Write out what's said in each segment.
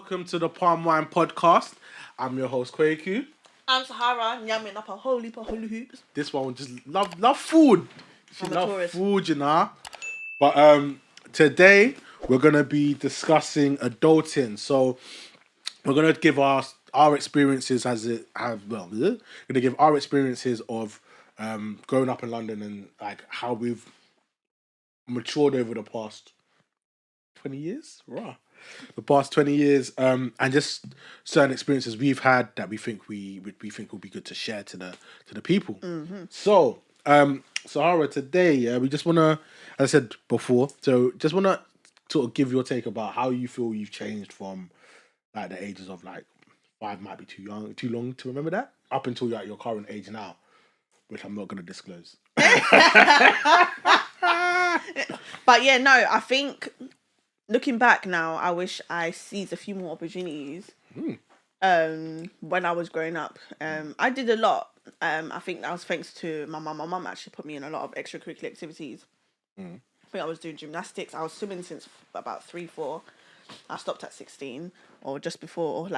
welcome to the Palm Wine podcast. I'm your host Kwaku. I'm Sahara, yamming up a whole heap of hula hoops. This one just love food. She I'm a love tourist. food, you know. But today we're gonna be discussing adulting. So we're gonna give our experiences gonna give our experiences of growing up in London and like how we've matured over the past 20 years. Right. The past 20 years, and just certain experiences we've had that we think we think will be good to share to the people. Mm-hmm. So, Sahara, today, we just wanna, as I said before, so just wanna sort of give your take about how you feel you've changed from like the ages of like 5 might be too long to remember that, up until you're at your current age now, which I'm not gonna disclose. But yeah, no, I think looking back now, I wish I seized a few more opportunities. When I was growing up, I did a lot. I think that was thanks to my mum. My mum actually put me in a lot of extracurricular activities. I think I was doing gymnastics. I was swimming since about 3, 4. I stopped at 16 or just before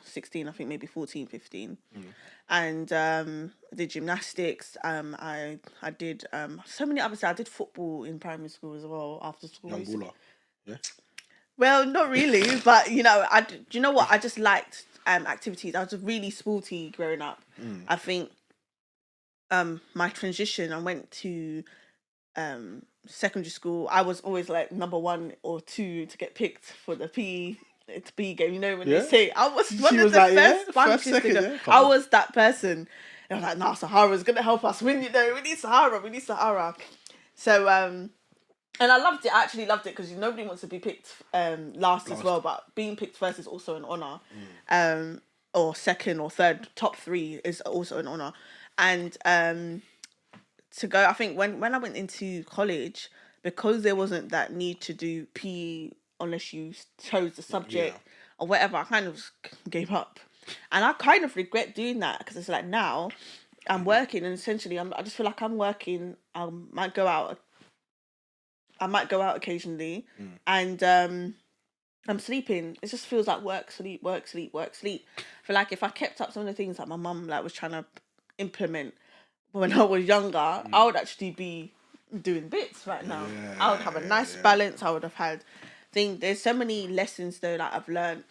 16, I think maybe 14, 15. And I did gymnastics. I did so many other stuff. I did football in primary school as well, after school. Young baller. Yeah. Well, not really, but do you know what? I just liked activities. I was really sporty growing up. I think my transition, I went to secondary school. I was always like number 1 or 2 to get picked for the PE game. You know when they say I was one of the first to go. I was that person. And I was like, nah, Sahara's gonna help us win. We need Sahara. So and I loved it. I actually loved it because nobody wants to be picked last as well. But being picked first is also an honour. Or second or third, top 3 is also an honour. And to go, I think when I went into college, because there wasn't that need to do PE unless you chose the subject or whatever, I kind of gave up. And I kind of regret doing that because it's like now I'm working and essentially I just feel like I'm working. I might go out occasionally and I'm sleeping. It just feels like work, sleep. I feel like if I kept up some of the things that my mum like was trying to implement when I was younger, I would actually be doing bits right now. I would have a nice balance. I would have had there's so many lessons though that I've learned.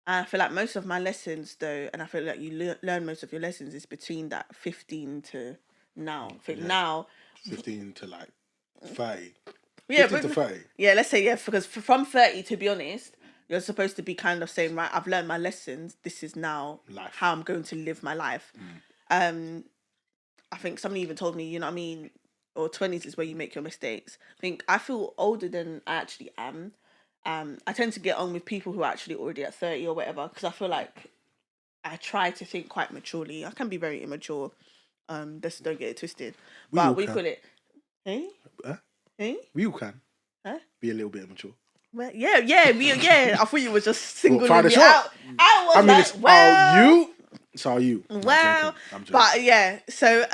And I feel like most of my lessons though, and I feel like you learn most of your lessons is between that 15 to now. I think now 15 to like 30. Yeah, 15 to 30. Yeah, let's say because from 30, to be honest, you're supposed to be kind of saying, right, I've learned my lessons. This is now how I'm going to live my life. I think somebody even told me, you know what I mean, or 20s is where you make your mistakes. I feel older than I actually am. I tend to get on with people who are actually already at 30 or whatever because I feel like I try to think quite maturely. I can be very immature. Just don't get it twisted. But we call it, hey? Hey? We all can. Huh? Be a little bit immature. Well, yeah. I thought you were just singling me out. I was So are you. Well, I'm joking. But yeah, so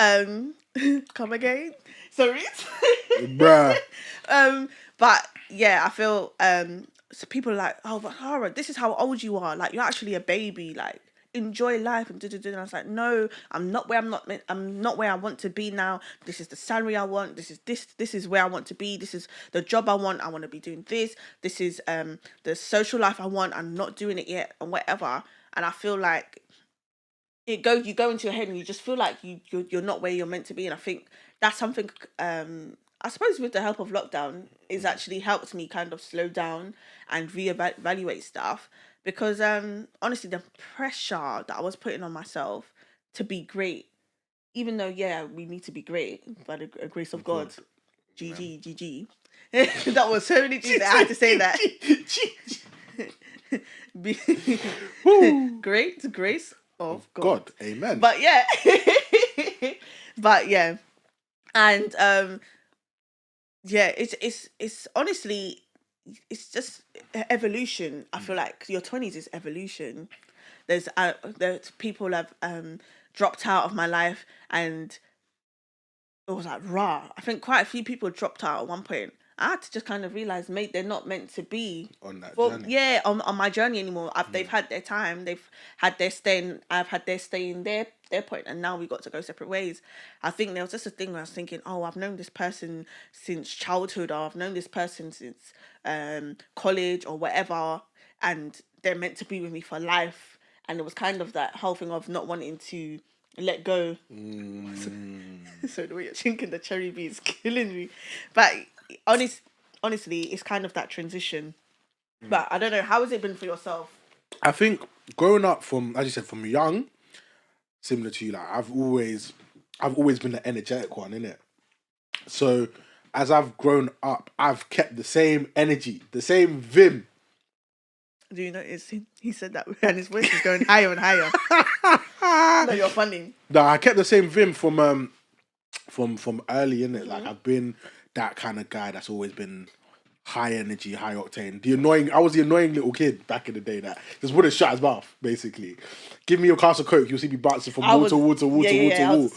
come again. Sorry. Bruh. But yeah, I feel so people are like, oh, but Hara, this is how old you are. Like you're actually a baby. Like enjoy life and And I was like, no, I'm not where I want to be now. This is the salary I want. This is where I want to be. This is the job I want. I want to be doing this. This is the social life I want. I'm not doing it yet and whatever. And I feel like you go into your head and you just feel like you're not where you're meant to be. And I think that's something I suppose with the help of lockdown is actually helped me kind of slow down and reevaluate stuff. Because honestly, the pressure that I was putting on myself to be great, even though, we need to be great by the grace of God. GG. That was so many G's. I had to say that. Great grace of God. Amen. But yeah. And it's honestly, it's just evolution. I feel like your 20s is evolution. There's people have dropped out of my life and it was like raw. I think quite a few people dropped out at one point I had to just kind of realize, mate, they're not meant to be On that journey. Yeah, on my journey anymore. They've had their time. They've had their stay. I've had their stay in their point, and now we got to go separate ways. I think there was just a thing where I was thinking, oh, I've known this person since childhood, or I've known this person since college or whatever, and they're meant to be with me for life. And it was kind of that whole thing of not wanting to let go. So the way you're drinking the cherry bee is killing me. But honestly, it's kind of that transition. But I don't know, how has it been for yourself? I think growing up from, as you said, from young, similar to you, like I've always been the energetic one, innit? So as I've grown up, I've kept the same energy, the same vim. Do you notice he said that and his voice is going higher and higher? No, you're funny. No, I kept the same vim from early, innit? Like I've been that kind of guy that's always been high energy, high octane. I was the annoying little kid back in the day that just wouldn't shut his mouth, basically. Give me a glass of Coke, you'll see me bouncing from wall to wall to wall to wall to wall.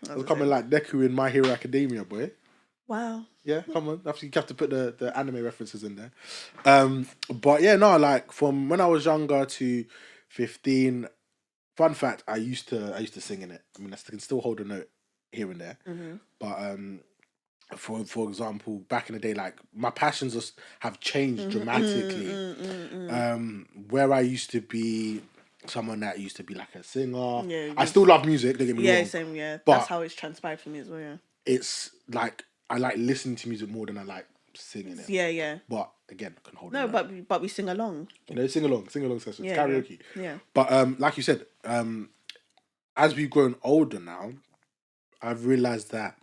I was coming like Deku in My Hero Academia, boy. Wow. Yeah, come on. You have to put the anime references in there. But yeah, no, like from when I was younger to 15, fun fact, I used to sing in it. I mean, I can still hold a note here and there. But for example, back in the day, like my passions have changed dramatically. Where I used to be someone that used to be like a singer. Yeah, I still love music, don't get me wrong. Yeah, same, yeah. That's how it's transpired for me as well, yeah. It's like I like listening to music more than I like singing it. Yeah, yeah. But again, I can hold no, but we sing along. You know, sing along sessions, karaoke. Yeah. But like you said, as we've grown older now, I've realised that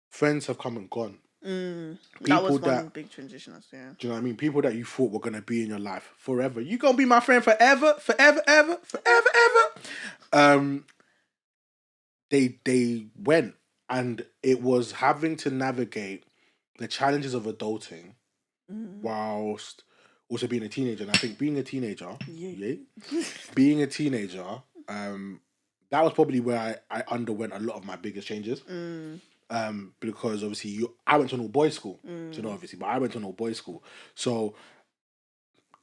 friends have come and gone. That was one big transition, yeah. Do you know what I mean? People that you thought were gonna be in your life forever. You gonna be my friend forever, forever, ever, forever, ever. They went, and it was having to navigate the challenges of adulting whilst also being a teenager. And I think being a teenager, being a teenager, that was probably where I underwent a lot of my biggest changes. Because obviously I went to an all boys school, so not obviously, but I went to an all boys school. So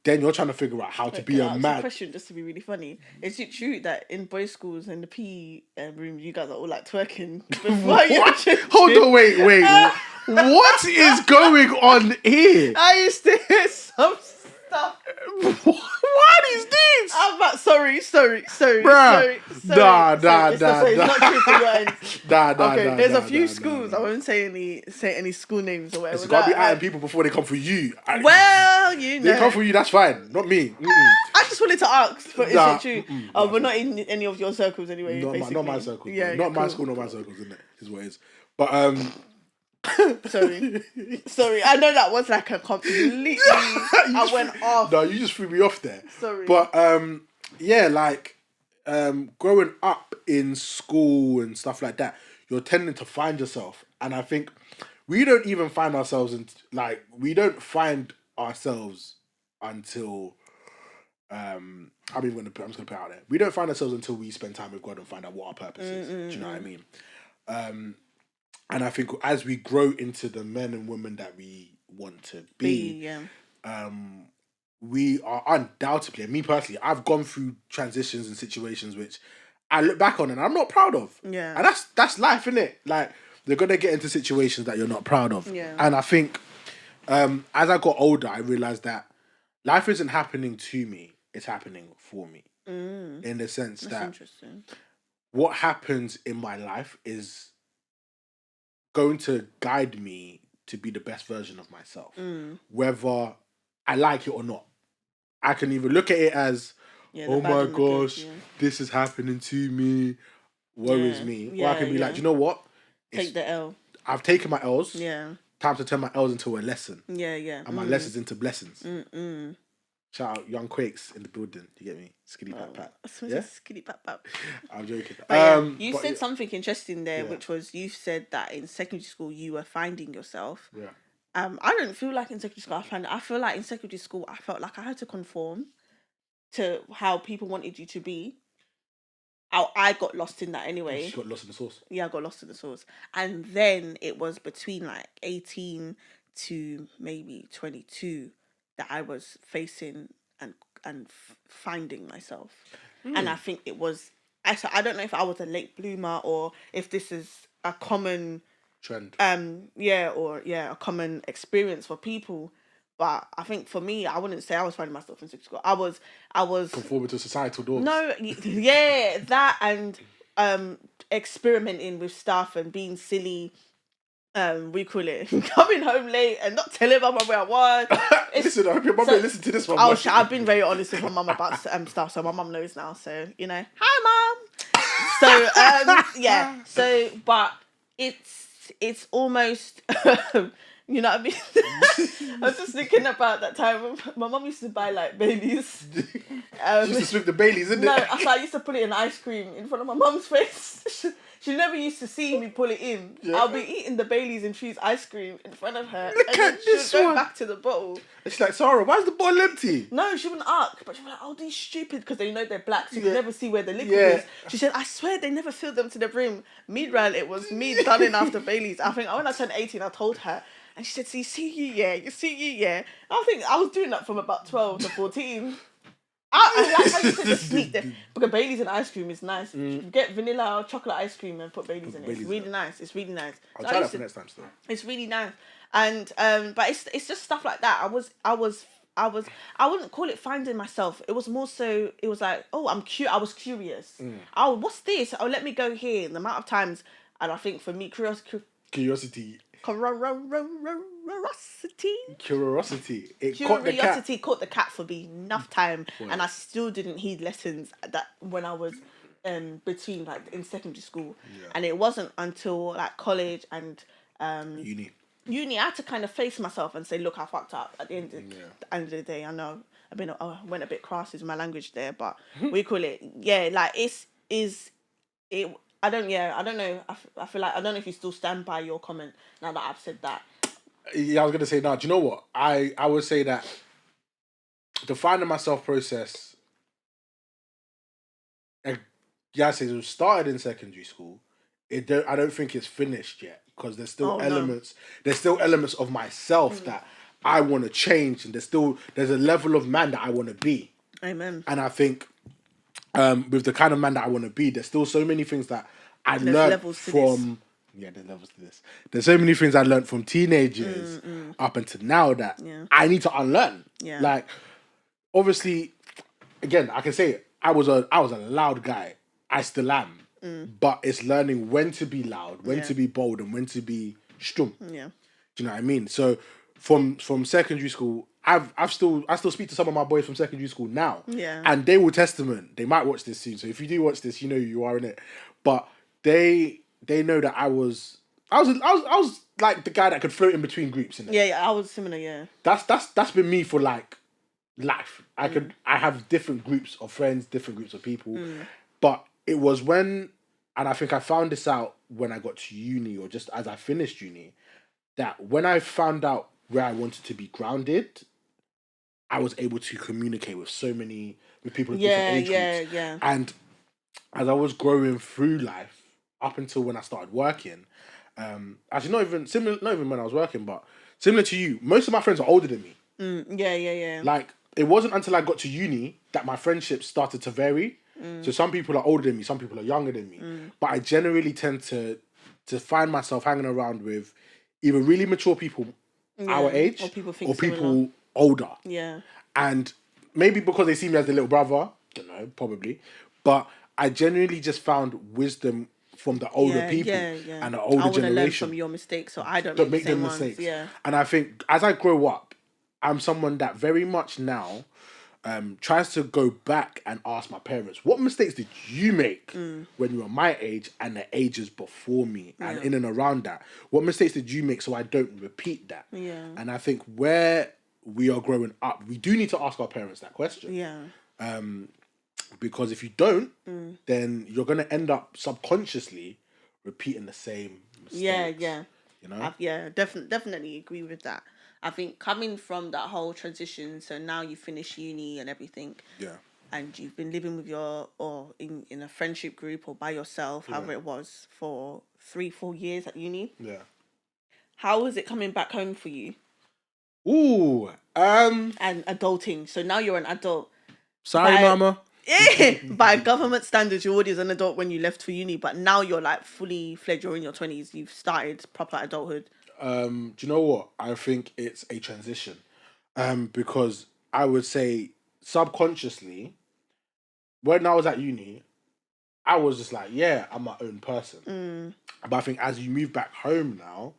then you're trying to figure out how to be a man. Question, just to be really funny, is it true that in boys' schools in the PE room you guys are all like twerking? What? Hold on, wait. What is going on here? I used to hear some stuff. What is this? I'm about sorry. Bruh. Nah. It's not true for your end. Okay, there's a few schools. I won't say any school names or whatever. It's got to be adding people before they come for you. Well, you know. They come for you, that's fine. Not me. I just wanted to ask, but is it true? We're not in any of your circles anyway. Not my circles. Yeah, not my school, not my circles, isn't it? Is what it is. But Sorry. I know that was like a completely. I went off. No, you just threw me off there. Sorry. But yeah, like growing up in school and stuff like that, you're tending to find yourself, and I think we don't even find ourselves we don't find ourselves until I'm just gonna put it out there. We don't find ourselves until we spend time with God and find out what our purpose is. Do you know what I mean? And I think as we grow into the men and women that we want to be, we are undoubtedly, and me personally, I've gone through transitions and situations which I look back on and I'm not proud of. Yeah. And that's life, innit? Like, you're going to get into situations that you're not proud of. Yeah. And I think as I got older, I realised that life isn't happening to me, it's happening for me. In the sense that what happens in my life is going to guide me to be the best version of myself, whether I like it or not. I can either look at it as, oh my gosh, this is happening to me, woe is me. Or I can be like, you know what? Take the L. I've taken my L's. Yeah. Time to turn my L's into a lesson. Yeah, yeah. And my lessons into blessings. Shout out Young Quakes in the building. You get me? Skitty pat pat. Yeah? Skitty pat pat. I'm joking. You said something interesting there, which was you said that in secondary school you were finding yourself. Yeah. I don't feel like in secondary school I feel like in secondary school I felt like I had to conform to how people wanted you to be. I got lost in that You anyway. just got lost in the sauce. Yeah, I got lost in the sauce. And then it was between like 18 to maybe 22 that I was facing and finding myself. And I think it was, I don't know if I was a late bloomer or if this is a common Trend. a common experience for people. But I think for me, I wouldn't say I was finding myself in sixth school. I was Conforming to societal norms. no, yeah, that and experimenting with stuff and being silly. We call it coming home late and not telling mama where I was. Listen, I hope your mum ain't listen to this one. I've been very honest with my mum about stuff, so my mum knows now. So hi mum. So yeah. So but it's almost you know what I mean. I was just thinking about that time when my mum used to buy like Baileys. She used to swig the Baileys, isn't No, it? I used to put it in ice cream in front of my mum's face. She never used to see me pull it in. Yeah. I'll be eating the Baileys and cheese ice cream in front of her. Look and then at this she'll go one. back to the bottle. And she's like, Sarah, why's the bottle empty? No, she wouldn't ask, but she'd be like, oh, these stupid, because they know they're black, so you Yeah. can never see where the liquid Yeah. is. She said, I swear they never filled them to the brim. Meanwhile, it was me dunning after Baileys. I think when I turned 18, I told her, and she said, you see you, yeah. I think I was doing that from about 12 to 14. I like how you said the sneak there. Because Baileys and ice cream is nice. Get vanilla or chocolate ice cream and put Baileys in it. It's Baileys really in nice. It's really nice. I'll So try I that used for to- next time still. It's really nice. And but it's just stuff like that. I wouldn't call it finding myself. It was more so it was like, oh, I was curious. Oh, what's this? Oh, let me go here. And the amount of times, and I think for me, curiosity. Curiosity. Curiosity It caught the cat. caught the cat for me enough time, and I still didn't heed lessons that when I was between like in secondary school, and it wasn't until like college and uni I had to kind of face myself and say, look, I fucked up at the end of the day. I know I went a bit crass with my language there, but we call it like it. I don't know. I feel like I don't know if you still stand by your comment now that I've said that. Yeah, I was gonna say no. Do you know what? I would say that the finding myself process. I say it started in secondary school. I don't think it's finished yet because there's still elements. There's still elements of myself that I want to change, and there's a level of man that I want to be. Amen. And I think with the kind of man that I want to be, there's still so many things that I learned from. Yeah, there's levels to this. There's so many things I learned from teenagers up until now that I need to unlearn. Yeah. Like, obviously, again, I can say it. I was a loud guy. I still am. But it's learning when to be loud, when to be bold, and when to be stum. Yeah. Do you know what I mean? So from secondary school, I still speak to some of my boys from secondary school now. Yeah. And they will testament. They might watch this soon. So if you do watch this, you know you are in it. But they know that I was like the guy that could float in between groups. In it. Yeah, I was similar. Yeah. That's been me for like life. I have different groups of friends, different groups of people. But it was when, and I think I found this out when I got to uni or just as I finished uni, that when I found out where I wanted to be grounded, I was able to communicate with people of different age groups. Yeah. And as I was growing through life, up until when I started working, actually not even when I was working, but similar to you, most of my friends are older than me. Yeah. Like, it wasn't until I got to uni that my friendships started to vary. So some people are older than me, some people are younger than me. But I generally tend to find myself hanging around with either really mature people our age or people older. Yeah. And maybe because they see me as the little brother, don't know, probably. But I genuinely just found wisdom from the older people and the older I want to learn generation. from your mistakes, so I don't make the same them ones. mistakes. Yeah. And I think as I grow up, I'm someone that very much now tries to go back and ask my parents, what mistakes did you make when you were my age and the ages before me and in and around that? What mistakes did you make so I don't repeat that? Yeah. And I think where we are growing up, we do need to ask our parents that question. Yeah. Because if you don't, then you're going to end up subconsciously repeating the same mistakes. Yeah. You know? Definitely agree with that. I think coming from that whole transition, so now you finish uni and everything. Yeah. and you've been living with or in a friendship group or by yourself, however it was, for 3-4 years at uni. Yeah. How was it coming back home for you? Ooh. And adulting. So now you're an adult. Sorry, By mama. by government standards, you're already an adult when you left for uni, but now you're like fully fledged. You're in your 20s. You've started proper adulthood. Do you know what? I think it's a transition. Because I would say subconsciously, when I was at uni, I was just like, yeah, I'm my own person. But I think as you move back home now,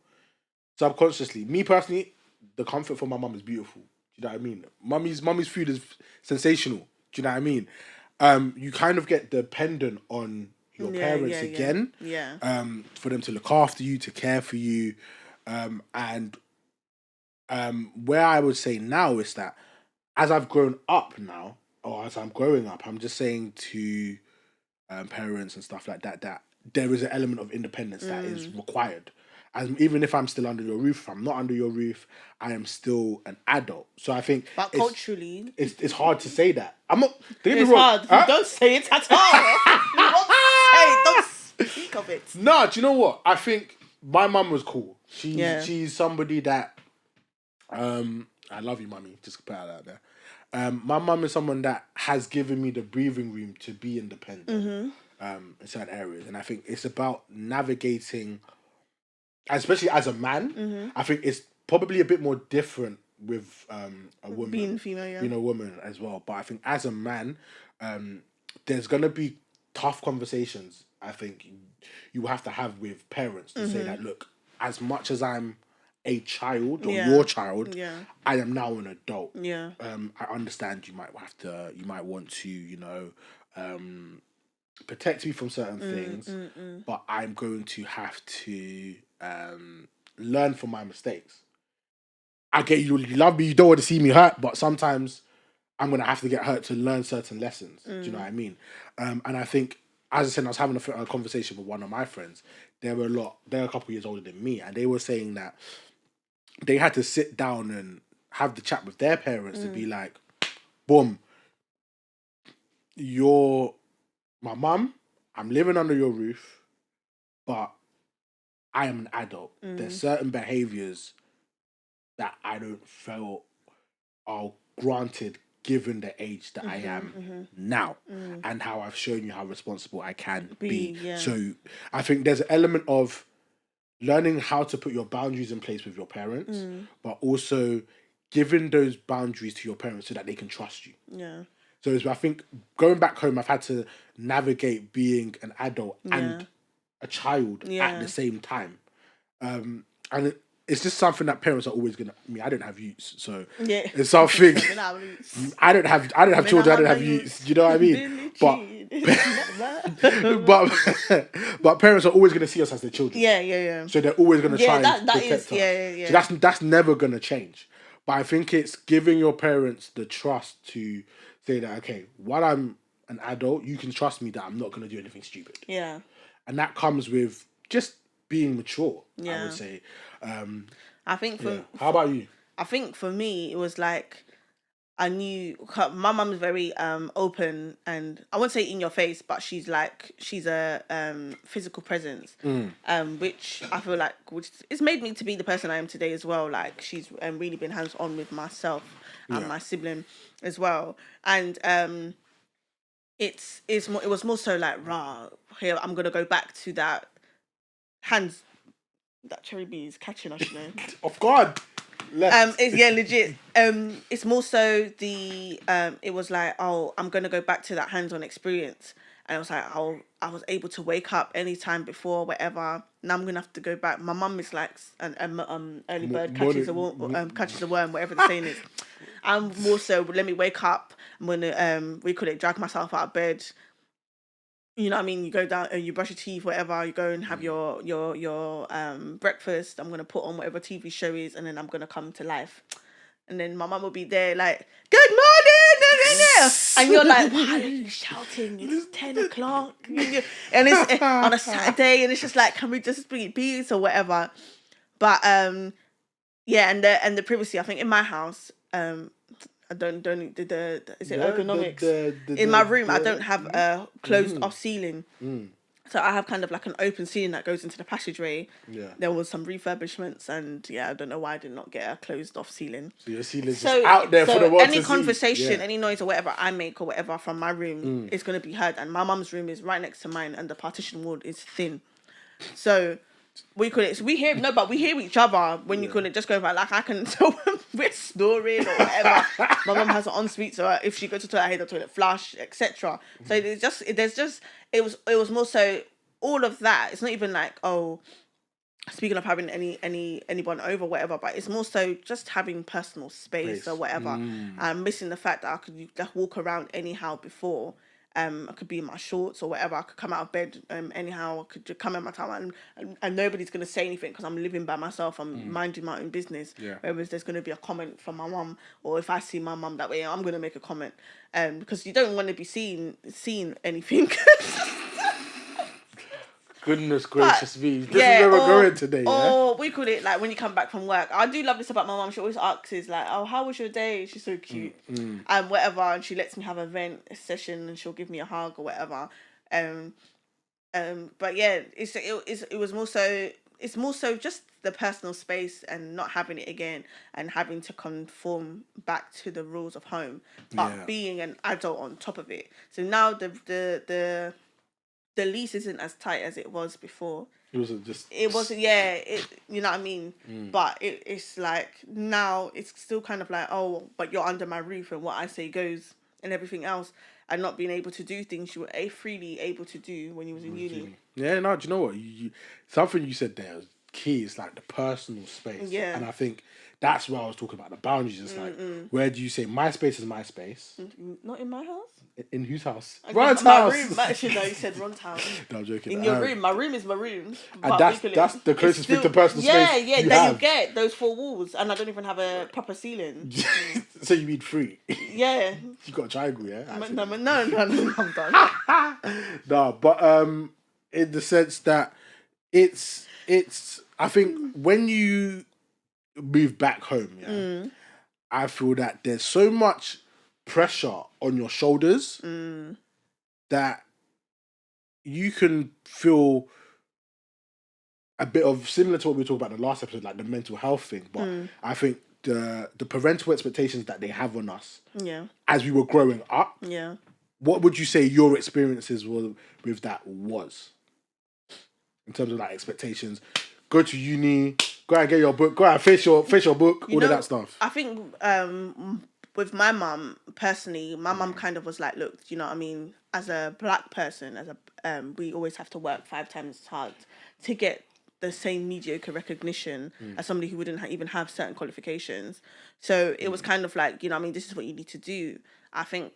subconsciously, me personally, the comfort from my mum is beautiful. Do you know what I mean? Mummy's food is sensational. Do you know what I mean? You kind of get dependent on your parents again. Yeah. For them to look after you, to care for you. And where I would say now is that as I've grown up now, or as I'm growing up, I'm just saying to parents and stuff like that, that there is an element of independence that is required. And even if I'm still under your roof, if I'm not under your roof, I am still an adult. So I think, but culturally, it's hard to say that. I'm not. It's hard. Huh? Don't say it at all. You won't say it. Don't speak of it. No, do you know what? I think my mum was cool. She's somebody that. I love you, mummy. Just put it out there. My mum is someone that has given me the breathing room to be independent in certain areas. And I think it's about navigating, especially as a man, I think it's probably a bit more different with a woman. Being female, Being a woman as well. But I think as a man, there's going to be tough conversations, I think, you have to have with parents to say that, look, as much as I'm a child or your child, I am now an adult. Yeah. I understand you might want to, protect me from certain things, but I'm going to have to learn from my mistakes. I get you love me, you don't want to see me hurt, but sometimes I'm gonna have to get hurt to learn certain lessons. Do you know what I mean? And I think, as I said, I was having a conversation with one of my friends. They're a couple years older than me, and they were saying that they had to sit down and have the chat with their parents to be like, boom, you're my mum, I'm living under your roof, but I am an adult. There's certain behaviours that I don't feel are granted given the age that I am now and how I've shown you how responsible I can be. Yeah. So I think there's an element of learning how to put your boundaries in place with your parents, but also giving those boundaries to your parents so that they can trust you. Yeah. So I think going back home, I've had to navigate being an adult and a child at the same time. And it's just something that parents are always gonna. I mean, I don't have youths, so it's something. I don't have children. I don't have youths. You know what I mean? But parents are always gonna see us as their children. Yeah. So they're always gonna try and protect us. Yeah. So that's never gonna change. But I think it's giving your parents the trust to say that, okay, while I'm an adult, you can trust me that I'm not gonna do anything stupid. Yeah. And that comes with just being mature. I would say. I think How about you? I think for me, it was like I knew my mum's very open, and I won't say in your face, but she's a physical presence, which I feel like it's made me to be the person I am today as well. Like she's really been hands on with myself and my sibling as well, and it was more so like here I'm gonna go back to that hands. That cherry bee is catching us, you know. Of God. Legit. It's more so the it was like, oh, I'm gonna go back to that hands-on experience, and I was like, I was able to wake up anytime before, whatever. Now I'm gonna have to go back. My mum is like an early bird catches a worm, whatever the saying is. I'm more so, let me wake up. I'm gonna drag myself out of bed. You know what I mean? You go down, you brush your teeth, whatever. You go and have your breakfast. I'm gonna put on whatever TV show is, and then I'm gonna come to life. And then my mum will be there, like, "Good morning," and you're like, "Why are you shouting? It's 10 o'clock," and it's on a Saturday, and it's just like, "Can we just bring it peace or whatever?" But and the privacy. I think in my house, I don't is it Yeah, ergonomics? In my room, I don't have a closed Mm-hmm. off ceiling. So I have kind of like an open ceiling that goes into the passageway. Yeah. There was some refurbishments, and yeah, I don't know why I did not get a closed off ceiling. So your ceiling's just out there for the world any to see. conversation, Yeah. any noise or whatever I make or whatever from my room is going to be heard. And my mum's room is right next to mine, and the partition wall is thin. So we call it. We hear no, but we hear each other when you call it. Just go back. Like I can tell when we're snoring or whatever. My mum has an ensuite, so if she goes to the toilet, I hear the toilet flush, etc. So it was more so all of that. It's not even like, oh, speaking of having anyone over, whatever, but it's more so just having personal space or whatever. I'm missing the fact that I could just walk around anyhow before. I could be in my shorts or whatever. I could come out of bed anyhow. I could just come in my time, and nobody's gonna say anything because I'm living by myself. I'm minding my own business. Yeah. Whereas there's gonna be a comment from my mum, or if I see my mum that way, I'm gonna make a comment. Because you don't want to be seeing anything. Goodness gracious me. This is yeah, where we're going today, yeah? Or we call it like when you come back from work. I do love this about my mum. She always asks is like, oh, how was your day? She's so cute. And whatever, and she lets me have a session and she'll give me a hug or whatever. But yeah, it was more so it's more so just the personal space and not having it again and having to conform back to the rules of home, but being an adult on top of it. So now the lease isn't as tight as it was before. It wasn't just... It wasn't, yeah, you know what I mean? But it's like, now it's still kind of like, oh, but you're under my roof and what I say goes and everything else, and not being able to do things you were freely able to do when you was in uni. Yeah, no, do you know what? Something you said there was key. It's like the personal space. Yeah. And I think that's where I was talking about the boundaries. It's like, where do you say my space is my space? Not in my house? In whose house? Ron's house. Room. Actually, no, you said Ron's house. No, I'm joking. In your room. My room is my room. And that's the closest thing to personal space. Yeah, that you get, those 4 walls. And I don't even have a proper ceiling. So you mean 3? Yeah. You got a triangle, yeah? No, I'm done. No, but in the sense that it's I think when you move back home, I feel that there's so much pressure on your shoulders that you can feel a bit of, similar to what we talked about in the last episode, like the mental health thing. But I think the parental expectations that they have on us as we were growing up, what would you say your experiences with that was? In terms of like expectations, go to uni, go and get your book, go and finish your book, all of that stuff. I think with my mum personally, my mum kind of was like, look, you know what I mean? As a black person, we always have to work 5 times as hard to get the same mediocre recognition as somebody who wouldn't even have certain qualifications. So it was kind of like, you know what I mean? This is what you need to do. I think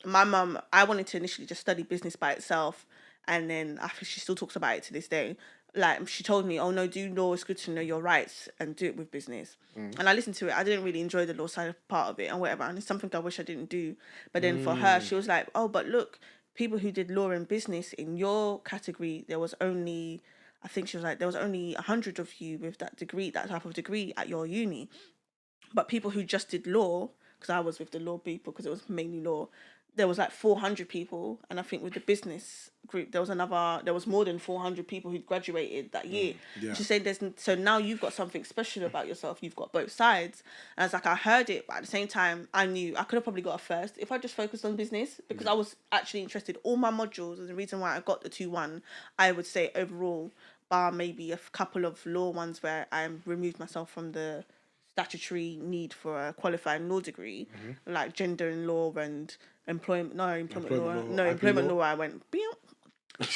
my mum, I wanted to initially just study business by itself. And then I think she still talks about it to this day. Like, she told me, oh no, do law, it's good to know your rights and do it with business. And I listened to it. I didn't really enjoy the law side part of it and whatever. And it's something I wish I didn't do. But then for her, she was like, oh, but look, people who did law and business in your category, there was only 100 of you with that degree, that type of degree at your uni. But people who just did law, because I was with the law people, because it was mainly law, there was like 400 people, and I think with the business group there was more than 400 people who graduated that year. She said so now you've got something special about yourself. You've got both sides. And I was like, I heard it, but at the same time I knew I could have probably got a first if I just focused on business, because I was actually interested. All my modules, and the reason why I got the 2-1, I would say overall, bar maybe a couple of law ones where I removed myself from the statutory need for a qualifying law degree, like gender and law and employment law. I went,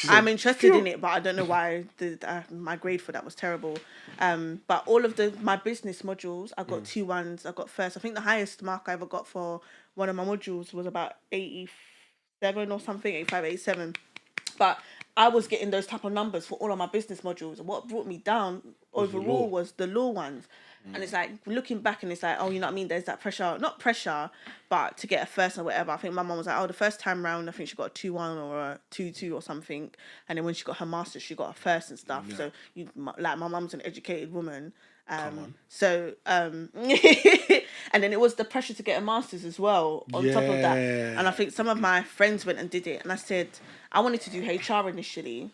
I'm interested in it, but I don't know why my grade for that was terrible. But all of my business modules, I got 2-1s. I got first. I think the highest mark I ever got for one of my modules was about 87 or something, 85, 87. But I was getting those type of numbers for all of my business modules. And what brought me down overall was the law ones. And it's like, looking back, and it's like, oh, you know what I mean? There's that pressure, not pressure, but to get a first or whatever. I think my mum was like, oh, the first time round, I think she got a 2-1 or a 2-2 or something. And then when she got her master's, she got a first and stuff. So, like, my mum's an educated woman. So, and And then it was the pressure to get a master's as well on top of that. Yeah. And I think some of my friends went and did it. And I said, I wanted to do HR initially,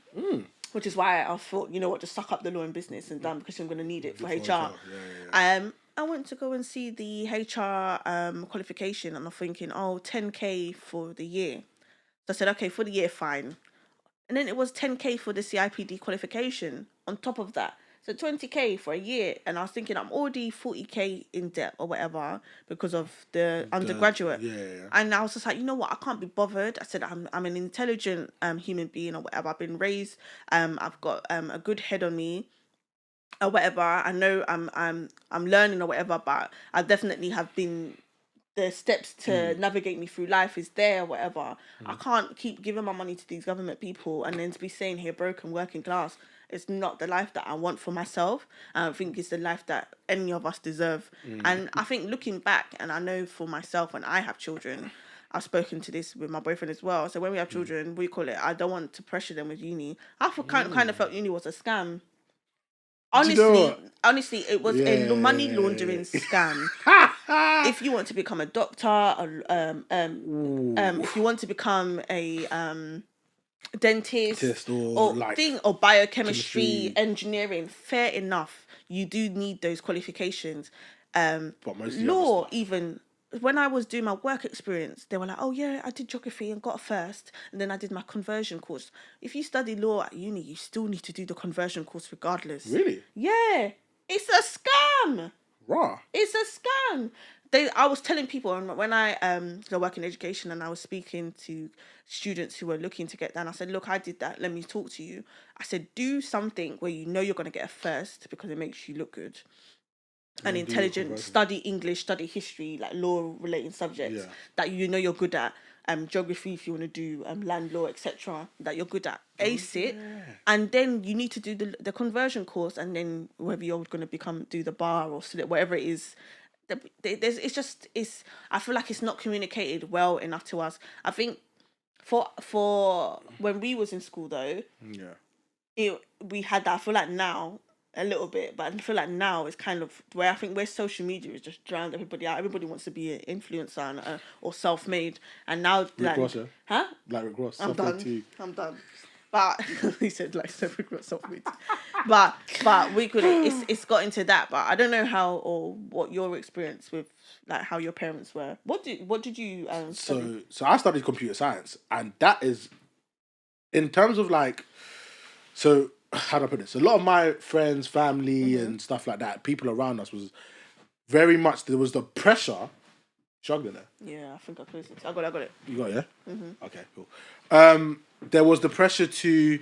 which is why I thought, you know what, just suck up the law and business and done because I'm going to need it for HR. I went to go and see the HR qualification and I'm thinking, oh, 10K for the year. So I said, okay, for the year, fine. And then it was 10K for the CIPD qualification on top of that. So 20K for a year. And I was thinking, I'm already 40K in debt or whatever because of the undergraduate. Yeah. And I was just like, you know what? I can't be bothered. I said, I'm an intelligent human being or whatever. I've been raised. I've got a good head on me or whatever. I know I'm learning or whatever, but I definitely have been, the steps to navigate me through life is there or whatever. I can't keep giving my money to these government people and then to be saying here broken working class. It's not the life that I want for myself. I don't think it's the life that any of us deserve. And I think looking back, and I know for myself when I have children, I've spoken to this with my boyfriend as well. So when we have children, we call it, I don't want to pressure them with uni. I kind of felt uni was a scam. Honestly, it was a money laundering scam. If you want to become a doctor, or, if you want to become a dentist or biochemistry, engineering, fair enough. You do need those qualifications. But most Law, even when I was doing my work experience, they were like, "Oh yeah, I did geography and got a first, and then I did my conversion course." If you study law at uni, you still need to do the conversion course regardless. Really? Yeah, it's a scam. Raw. It's a scam. I was telling people, and when I work in education, and I was speaking to students who were looking to get down, I said, "Look, I did that. Let me talk to you." I said, "Do something where you know you're going to get a first because it makes you look good and intelligent. Study English, study history, like law related subjects that you know you're good at. Geography if you want to do land law, etc. That you're good at. Ace it, and then you need to do the conversion course, and then whether you're going to do the bar or whatever it is." I feel like it's not communicated well enough to us. I think for when we was in school though, we had that. I feel like now a little bit, but I feel like now it's kind of where I think where social media is just drowned everybody out. Everybody wants to be an influencer or self-made, and now Rick Ross, yeah? Huh? Like Rick Ross. I'm done. But he said like self-made. but we could it's got into that. But I don't know how or what your experience with like how your parents were. What did you study? So I studied computer science, and that is in terms of like, so how do I put this? A lot of my friends, family, and stuff like that, people around us was very much, there was the pressure. Struggling there. Yeah, I think I closed it. I got it. You got it, yeah? Okay, cool. There was the pressure to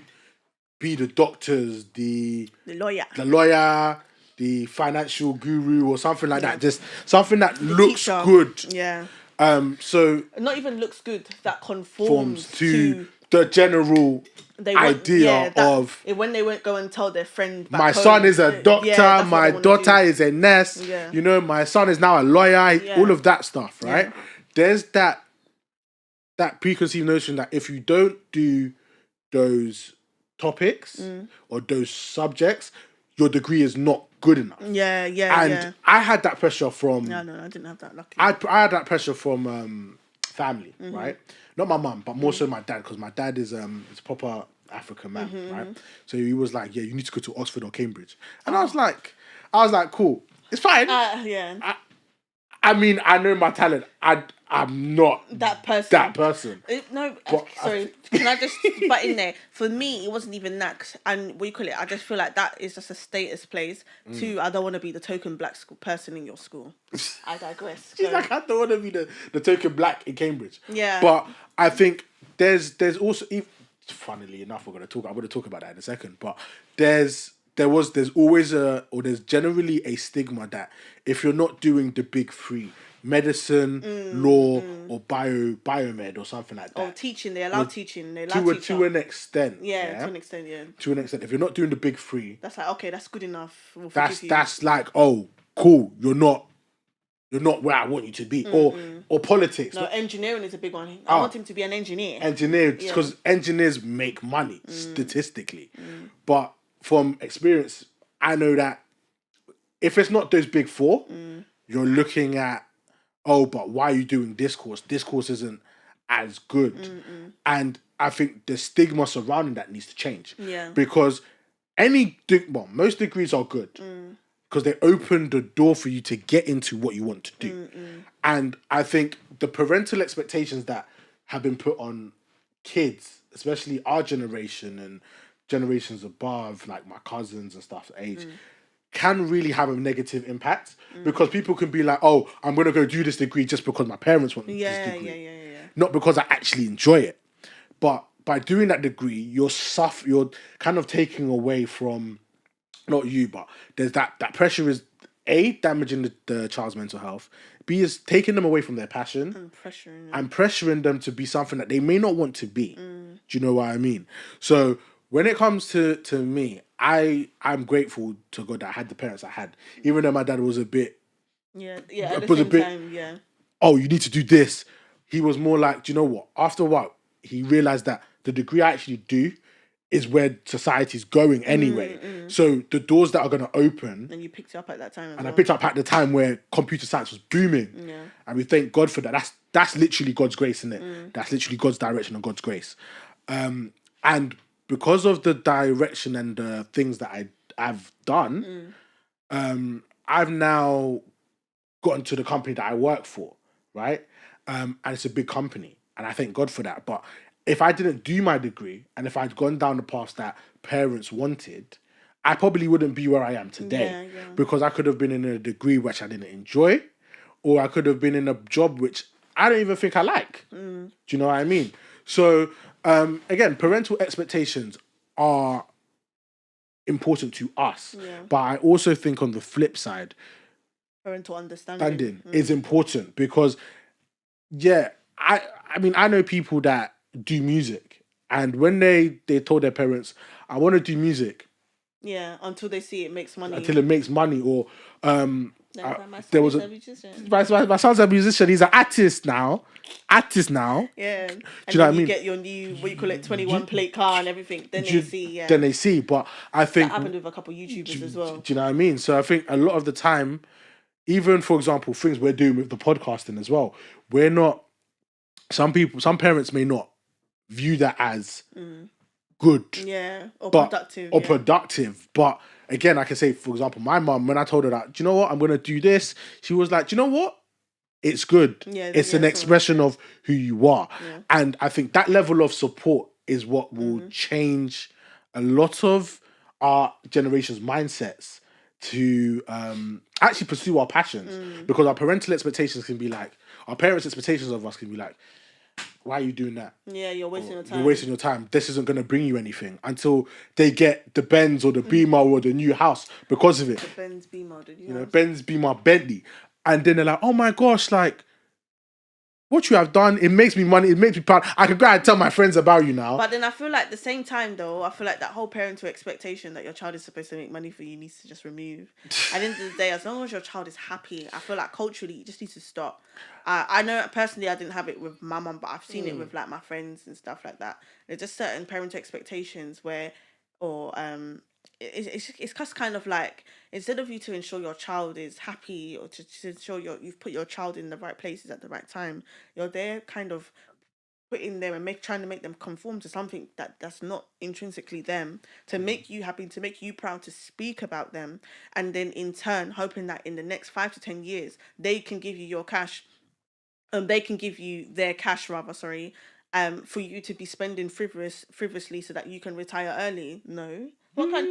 be the doctors, the lawyer, the financial guru, or something like that. Just something that looks teacher. Good. Yeah. So not even looks good. That conforms to the general idea of when they won't go and tell their friend. My son is a doctor. My daughter is a nurse. Yeah. You know, my son is now a lawyer. All of that stuff, right? Yeah. There's that preconceived notion that if you don't do those topics or those subjects, your degree is not good enough. And I had that pressure from. No, I didn't have that. Luckily, I had that pressure from family, right? Not my mum, but more so my dad, because my dad is a proper African man, right? So he was like, "Yeah, you need to go to Oxford or Cambridge," and I was like, "Cool, it's fine." I mean, I know my talent. I'm not that person. Sorry. Can I just butt in there? For me, it wasn't even that. And what you call it? I just feel like that is just a status place. Two, I don't want to be the token black person in your school. I digress. She's like, I don't want to be the token black in Cambridge. Yeah. But I think there's also, funnily enough, I'm going to talk about that in a second. But there's generally a stigma that if you're not doing the big three, medicine, law, or biomed or something like that. Oh, teaching. They allow teaching. They allow to an extent. Yeah, to an extent, yeah. To an extent. If you're not doing the big three. That's like, okay, that's good enough. That's like, oh, cool. You're not where I want you to be. Or politics. No, engineering is a big one. I want him to be an engineer. Because engineers make money, statistically. But from experience, I know that if it's not those big four, you're looking at oh, but why are you doing this course? This course isn't as good. And I think the stigma surrounding that needs to change. Yeah. Because most degrees are good because they open the door for you to get into what you want to do. And I think the parental expectations that have been put on kids, especially our generation and generations above, like my cousins and stuff age, can really have a negative impact because people can be like, oh, I'm going to go do this degree just because my parents want this degree. Yeah. Not because I actually enjoy it. But by doing that degree, you're kind of taking away from, not you, but there's that pressure is A, damaging the child's mental health, B, is taking them away from their passion and pressuring them to be something that they may not want to be. Do you know what I mean? So when it comes to me, I'm grateful to God that I had the parents I had, even though my dad was a bit, at the same time, oh, you need to do this. He was more like, do you know what? After a while, he realized that the degree I actually do is where society's going anyway. So the doors that are going to open. And you picked up at that time as well. well. I picked up at the time where computer science was booming. Yeah. And we thank God for that. That's literally God's grace, isn't it? That's literally God's direction and God's grace. And because of the direction and the things that I've done, I've now gotten to the company that I work for, right? And it's a big company. And I thank God for that. But if I didn't do my degree and if I'd gone down the path that parents wanted, I probably wouldn't be where I am today. Because I could have been in a degree which I didn't enjoy, or I could have been in a job which I don't even think I like. Do you know what I mean? So, again, parental expectations are important to us. But I also think on the flip side, parental understanding is important because, I mean, I know people that do music, and when they told their parents, I want to do music. Yeah, until they see it makes money. Until it makes money, or there was my son's a musician. He's an artist now. Yeah. Do you know what I mean? Get your new, what you call it, 21 plate car and everything. Then they see, Then they see. But I think that happened with a couple of YouTubers as well. Do you know what I mean? So I think a lot of the time, even for example, things we're doing with the podcasting as well, we're not. Some parents may not view that as good, or productive, productive. But again, I can say, for example, my mum, when I told her that, do you know what, I'm gonna do this, she was like, do you know what, it's good. It's an expression of who you are, and I think that level of support is what will change a lot of our generation's mindsets to actually pursue our passions, because our parental expectations can be like, our parents' expectations of us can be like, why are you doing that? Yeah, you're wasting your time. You're wasting your time. This isn't going to bring you anything until they get the Benz or the Beamer or the new house because of it. The Benz Beamer, Benz Beamer, Bentley. And then they're like, oh my gosh, like, what you have done, it makes me money, it makes me proud. I can go and tell my friends about you now. But then I feel like at the same time though, I feel like that whole parental expectation that your child is supposed to make money for you needs to just remove. At the end of the day, as long as your child is happy, I feel like culturally you just need to stop. I know personally I didn't have it with my mum, but I've seen it with like my friends and stuff like that. There's just certain parental expectations where, or it's just kind of like, instead of you to ensure your child is happy or to ensure you've put your child in the right places at the right time, you're there kind of putting them and trying to make them conform to something that's not intrinsically them, to make you happy, to make you proud, to speak about them, and then in turn hoping that in the next 5 to 10 years they can give you your cash, they can give you their cash rather, sorry, for you to be spending frivolously so that you can retire early. No. What kind?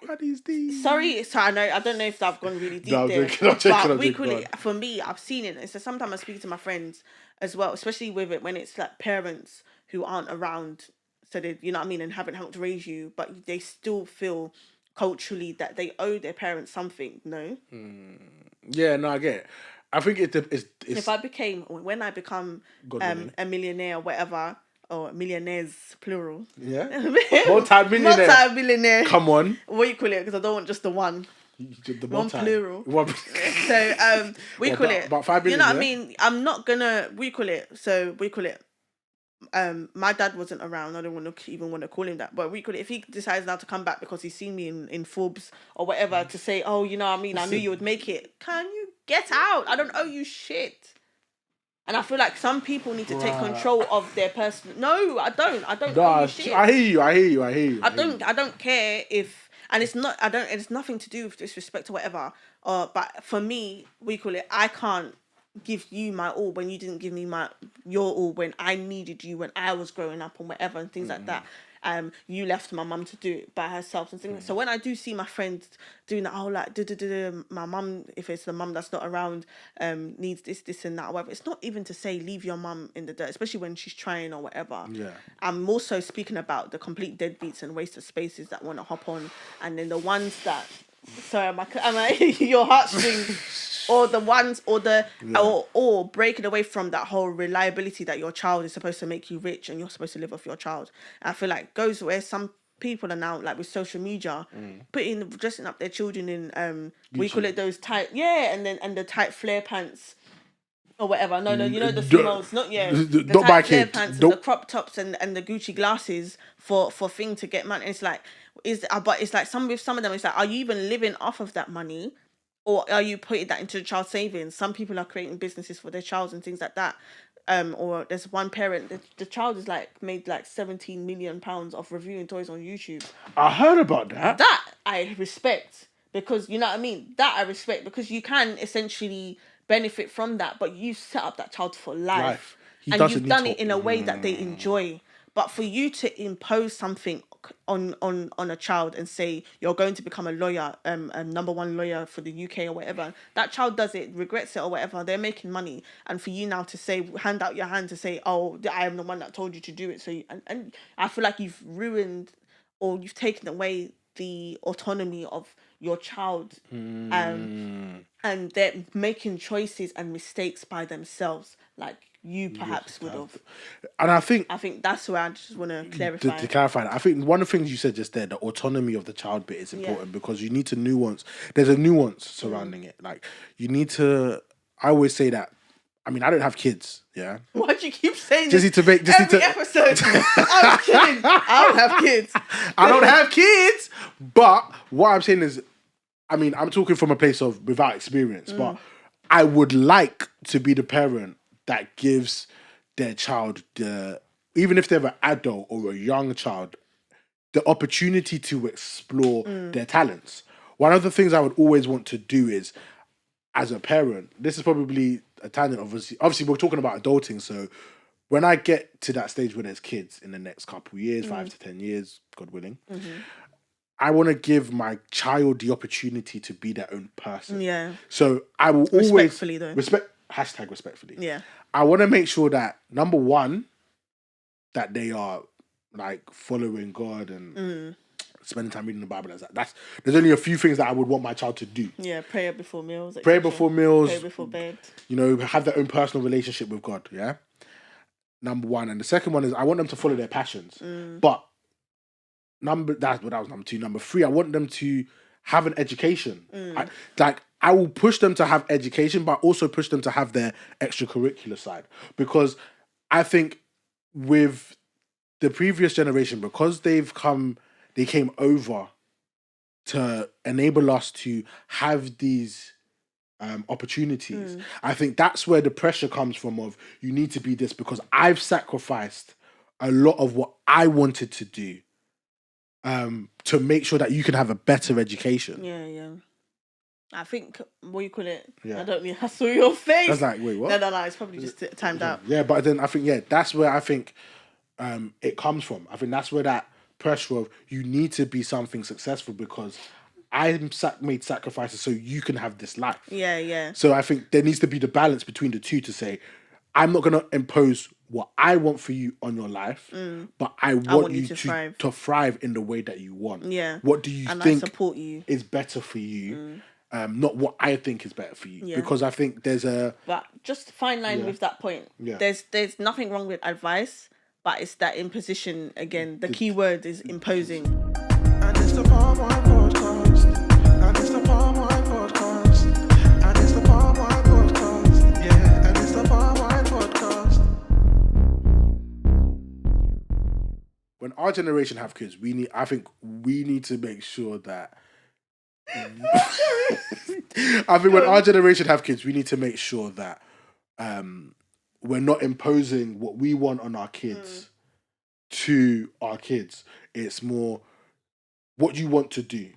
What is this? Sorry, so I don't know if I've gone really deep there. But for me, I've seen it. So sometimes I speak to my friends as well, especially with it when it's like parents who aren't around, so they, you know what I mean, and haven't helped raise you, but they still feel culturally that they owe their parents something. No. Yeah, no, I get it. I think it's when I become a millionaire or whatever, or millionaires plural. Yeah. Multi-millionaire. Come on. What you call it? Because I don't want just the one. The one plural. So we call it. About 5 million. You know what I mean? I'm not gonna. We call it. My dad wasn't around. I don't want to call him that, but we could, if he decides now to come back because he's seen me in Forbes or whatever to say, oh, you know what I mean, I knew you would make it. Can you get out. I don't owe you shit. And I feel like some people need to take control of their personal. No, I don't owe you shit. I hear you. I don't care if, and it's not. It's nothing to do with disrespect or whatever. But for me, we call it. I can't give you my all when you didn't give me your all when I needed you when I was growing up and whatever and things like that. You left my mum to do it by herself and things. So when I do see my friends doing that, like my mum, if it's the mum that's not around, needs this and that, or whatever. It's not even to say leave your mum in the dirt, especially when she's trying or whatever. Yeah. I'm also speaking about the complete deadbeats and waste of spaces that want to hop on, and then the ones that, sorry, am I your heartstrings. Or the ones, or breaking away from that whole reliability that your child is supposed to make you rich and you're supposed to live off your child. And I feel like goes where some people are now, like with social media, dressing up their children in we call it those tight, and the tight flare pants or whatever. No, you know the females, the tight flare pants and the crop tops and the Gucci glasses for thing to get money. And it's like, but it's like some of them, it's like, are you even living off of that money? Or are you putting that into the child savings? Some people are creating businesses for their child and things like that. Or there's one parent, the child is like made like £17 million off reviewing toys on YouTube. I heard about that. That I respect, because you know what I mean? That I respect, because you can essentially benefit from that, but you set up that child for life. And you've done it in a way that they enjoy. But for you to impose something on a child and say you're going to become a lawyer, a number one lawyer for the UK or whatever, that child does it, regrets it or whatever, they're making money. And for you now to say, hand out your hand to say, oh, I am the one that told you to do it. So and I feel like you've ruined, or you've taken away the autonomy of your child, and they're making choices and mistakes by themselves, like you perhaps would have. And I think that's where I just want to clarify. To clarify that, I think one of the things you said just there, the autonomy of the child bit is important, because you need to nuance. There's a nuance surrounding it. Like, you need to. I always say that. I mean, I don't have kids. Yeah. Why do you keep saying this? Every episode. I'm kidding. I don't have kids. I don't have kids. But what I'm saying is, I mean, I'm talking from a place of without experience, but I would like to be the parent that gives their child even if they're an adult or a young child, the opportunity to explore their talents. One of the things I would always want to do is, as a parent, this is probably a tangent, obviously we're talking about adulting, so when I get to that stage where there's kids in the next couple of years, 5 to 10 years, God willing, I want to give my child the opportunity to be their own person. Yeah. So I will always respectfully though. Respectfully. Yeah. I want to make sure that, number one, that they are like following God and spending time reading the Bible. There's only a few things that I would want my child to do. Yeah, prayer before meals. Prayer before meals. Prayer before bed. You know, have their own personal relationship with God. Yeah. Number one, and the second one is I want them to follow their passions. But that was number two. Number three, I want them to have an education. I will push them to have education, but also push them to have their extracurricular side, because I think with the previous generation, because they came over to enable us to have these opportunities. I think that's where the pressure comes from of, you need to be this, because I've sacrificed a lot of what I wanted to do to make sure that you can have a better education. Yeah. I think, what you call it? Yeah. I don't mean, I saw your face. I was like, wait, what? No, it's probably just timed out. Yeah, but then I think, that's where I think it comes from. I think that's where that pressure of, you need to be something successful because I made sacrifices so you can have this life. Yeah. So I think there needs to be the balance between the two to say, I'm not going to impose what I want for you on your life, but I want you to thrive in the way that you want. Yeah. What do you think I support you. Is better for you? Not what I think is better for you. Yeah. Because I think there's a... But just fine line with that point. Yeah. There's nothing wrong with advice, but it's that imposition again. The key word is imposing. And it's the Palm Wine Podcast. And it's the Palm Wine Podcast. And it's the Palm Wine Podcast. Yeah, and it's the Palm Wine Podcast. When our generation have kids, I think we need to make sure that I think when our generation have kids, we need to make sure that we're not imposing what we want on our kids to our kids. It's more what you want to do.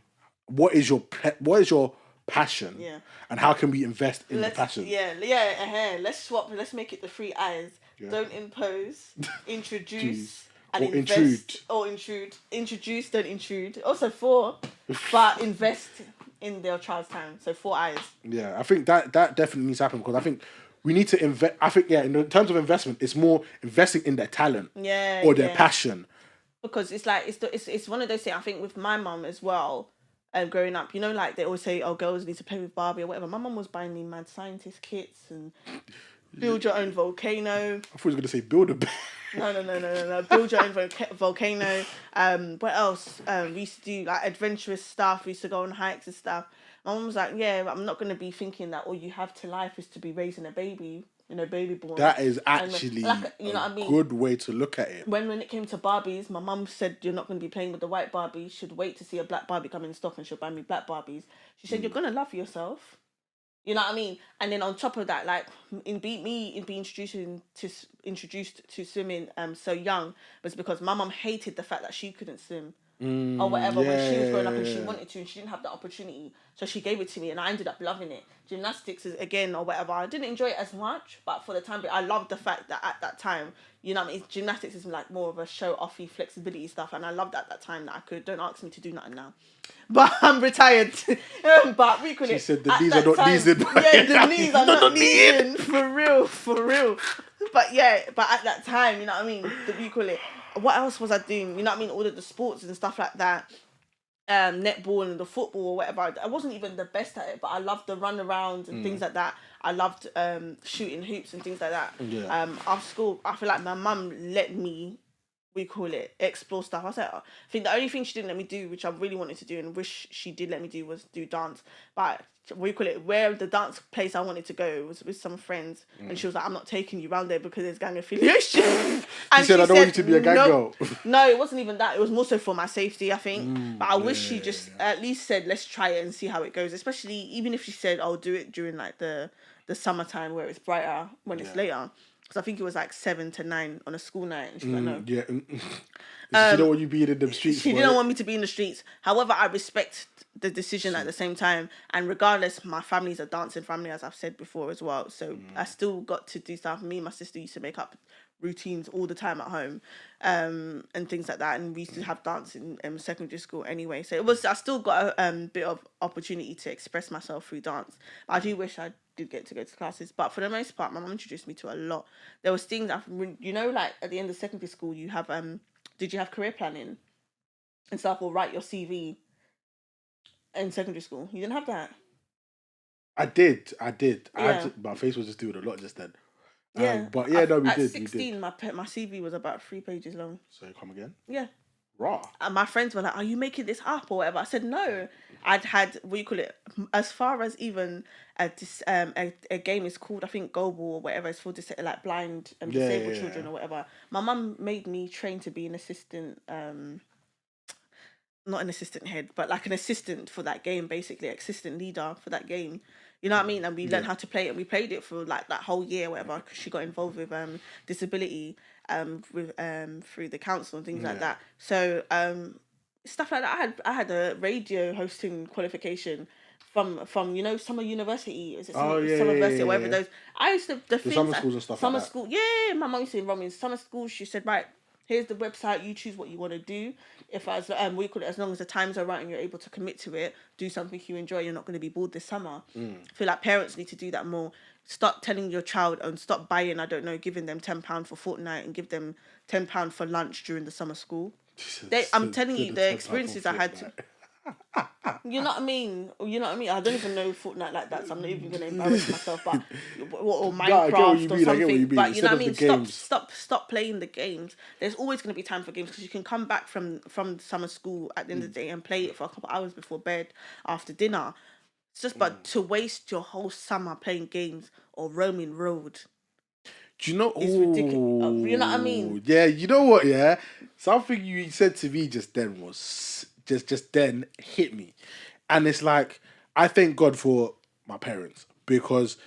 What is your passion? Yeah. And how can we invest in the passion? Let's swap. Let's make it the three I's. Yeah. Don't impose, introduce, and Or invest. intrude. Or intrude. Introduce, don't intrude. Also four, but invest in their child's time. So 4 I's. Yeah, I think that definitely needs to happen because I think we need to invest. I think in terms of investment, it's more investing in their talent, or their passion. Because it's like it's one of those things. I think with my mum as well. Growing up, like they always say, "Oh, girls need to play with Barbie or whatever." My mum was buying me mad scientist kits and build your own volcano. I thought you were gonna say build a bear. No. Build your own volcano. What else? We used to do like adventurous stuff. We used to go on hikes and stuff. My mum was like, "Yeah, I'm not gonna be thinking that all you have to life is to be raising a baby." Baby born. That is actually good way to look at it. When it came to Barbies, my mum said you're not going to be playing with the white Barbie. You should wait to see a black Barbie come in stock and she'll buy me black Barbies. She said, you're going to love yourself. You know what I mean? And then on top of that, like in being introduced to swimming so young was because my mum hated the fact that she couldn't swim. Or whatever when she was growing up and she wanted to and she didn't have the opportunity, so she gave it to me and I ended up loving it. Gymnastics is again or whatever, I didn't enjoy it as much, but for the time I loved the fact that at that time, gymnastics is like more of a show offy flexibility stuff, and I loved at that time that I could. Don't ask me to do nothing now, but I'm retired. But we could. She said the knees are not needed. Yeah, the knees are not needed for real. But at that time, you know what I mean. We call it. What else was I doing? You know what I mean? All of the sports and stuff like that. Netball and the football or whatever. I wasn't even the best at it, but I loved the run around and things like that. I loved shooting hoops and things like that. Yeah. After school, I feel like my mum let me, explore stuff. I think the only thing she didn't let me do, which I really wanted to do and wish she did let me do, was do dance. But where the dance place I wanted to go was with some friends, and she was like, I'm not taking you around there because there's gang affiliation. And she said, I don't want you to be a gang girl. No, it wasn't even that. It was more so for my safety, I think. But I wish she just at least said, let's try it and see how it goes. Especially even if she said, I'll do it during like the summertime where it's brighter when it's later. Because I think it was like 7 to 9 on a school night. And she's like, no. Yeah. She don't want you being in the streets. She didn't want me to be in the streets. However, I respect the decision at the same time. And regardless, my family's a dancing family, as I've said before as well. So I still got to do stuff. Me and my sister used to make up routines all the time at home and things like that. And we used to have dance in secondary school anyway. So I still got a bit of opportunity to express myself through dance. I do wish I did get to go to classes, but for the most part, my mum introduced me to a lot. There was things like at the end of secondary school, you have did you have career planning and stuff, or write your CV in secondary school? You didn't have that. I did. Yeah. My face was just doing a lot just then. Yeah, but yeah, no, we at did. 16, my CV was about 3 pages long. So come again? Yeah. Raw. And my friends were like, "Are you making this up or whatever?" I said, "No, I'd had as far as even a game is called, I think, Goal Ball or whatever. It's for like blind and disabled children or whatever. My mum made me train to be an assistant, not an assistant head, but like an assistant for that game, basically, assistant leader for that game. You know what I mean? And we learned how to play it, and we played it for like that whole year, whatever. Cause she got involved with disability through the council and things like that. So stuff like that. I had a radio hosting qualification from Summer University. Is it Summer University or whatever those? I used to the things summer schools and stuff. Summer like school, yeah. My mum used to enroll me in summer school. She said, right, here's the website. You choose what you want to do. If as long as the times are right and you're able to commit to it, do something you enjoy. You're not going to be bored this summer. I feel like parents need to do that more. Stop telling your child and stop buying. I don't know, giving them £10 for fortnight and give them £10 for lunch during the summer school. I'm telling you, the experiences I had. You know what I mean? I don't even know Fortnite like that, so I'm not even going to embarrass myself. But or Minecraft or something. But you know what I mean? Stop playing the games. There's always going to be time for games because you can come back from summer school at the end of the day and play it for a couple of hours before bed after dinner. It's just but to waste your whole summer playing games or roaming road. Do you know? It's ridiculous. You know what I mean? Yeah, you know what? Yeah, something you said to me just then was just then hit me, And it's like, I thank God for my parents, because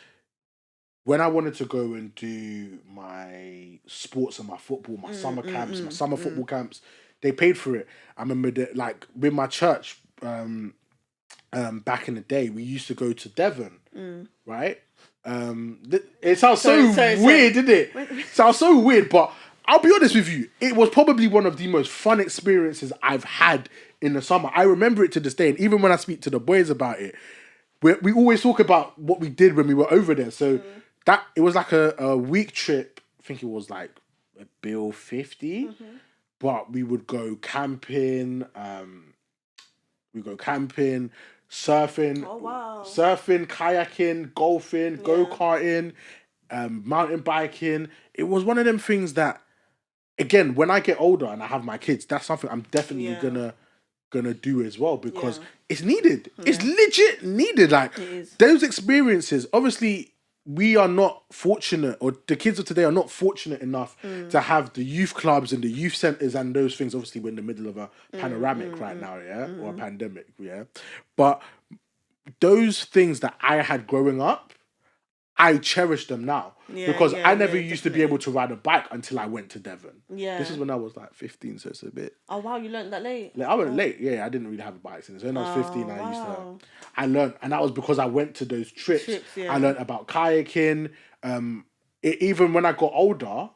when I wanted to go and do my sports and my football, my summer camps, my summer football camps, they paid for it. I remember that, like, with my church, back in the day, we used to go to Devon, right? It sounds Sorry. weird, didn't it? Sounds so weird, but I'll be honest with you, it was probably one of the most fun experiences I've had in the summer. I remember it to this day, and even when I speak to the boys about it, we always talk about what we did when we were over there. So that it was like a week trip. I think it was like a bill 50, but we would go camping. Surfing, surfing, kayaking, golfing, go-karting, mountain biking. It was one of them things that, again, when I get older and I have my kids, that's something I'm definitely gonna do as well, because it's needed. It's legit needed. Like, those experiences, obviously, we are not fortunate, or the kids of today are not fortunate enough to have the youth clubs and the youth centers and those things. Obviously, we're in the middle of a panoramic right now, or a pandemic, But those things that I had growing up, I cherish them now, because I never used to be able to ride a bike until I went to Devon. This is when I was like 15, so it's a bit. Oh wow, you learned that late. Like, I went late. Yeah, I didn't really have a bike since when I was 15. I learned, and that was because I went to those trips. I learned about kayaking. Even when I got older,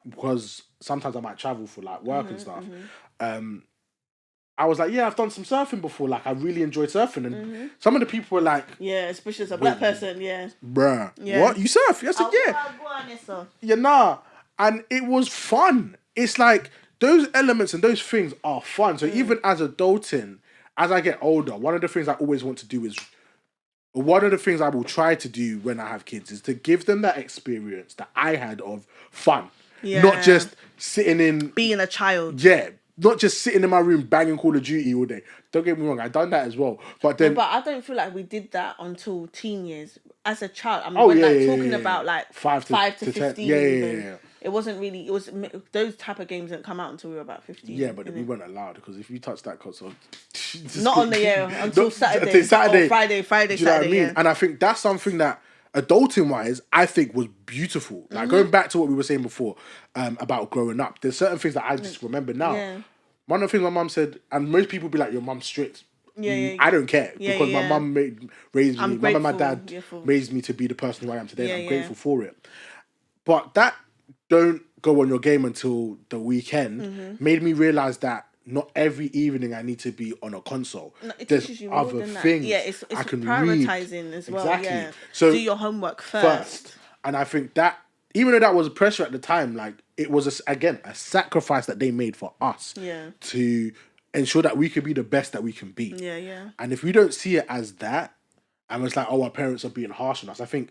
because sometimes I might travel for like work and stuff. I was like, yeah, I've done some surfing before. Like, I really enjoyed surfing. And some of the people were like... Yeah, especially as a black person, Bruh, what? You surf? I said, yeah. Yeah, nah. And it was fun. It's like, those elements and those things are fun. So even as adulting, as I get older, one of the things I always want to do is... One of the things I will try to do when I have kids is to give them that experience that I had of fun. Not just sitting in... Being a child. Yeah. Not just sitting in my room banging Call of Duty all day. Don't get me wrong, I've done that as well. But then, but I don't feel like we did that until teen years. As a child, I mean, talking about like 5 to 15. Yeah. It wasn't really. It was those type of games didn't come out until we were about 15. Yeah, but we weren't allowed, because if you touch that console, not on the until Saturday. Or Friday, do you know what I mean? Yeah. And I think that's something that, adulting wise, I think was beautiful. Like, going back to what we were saying before, about growing up, there's certain things that I just remember now. Yeah. One of the things my mum said, and most people be like, your mum's strict. I don't care, because my mum raised me. My mum and my dad raised me to be the person who I am today. And I'm grateful for it. But that don't go on your game until the weekend made me realise that not every evening I need to be on a console. No, there's other things. Yeah, it's I can prioritising as well. Exactly. Yeah. So do your homework first. And I think that, even though that was pressure at the time, like, it was a sacrifice that they made for us to ensure that we could be the best that we can be. Yeah. And if we don't see it as that, and it's like, oh, our parents are being harsh on us, I think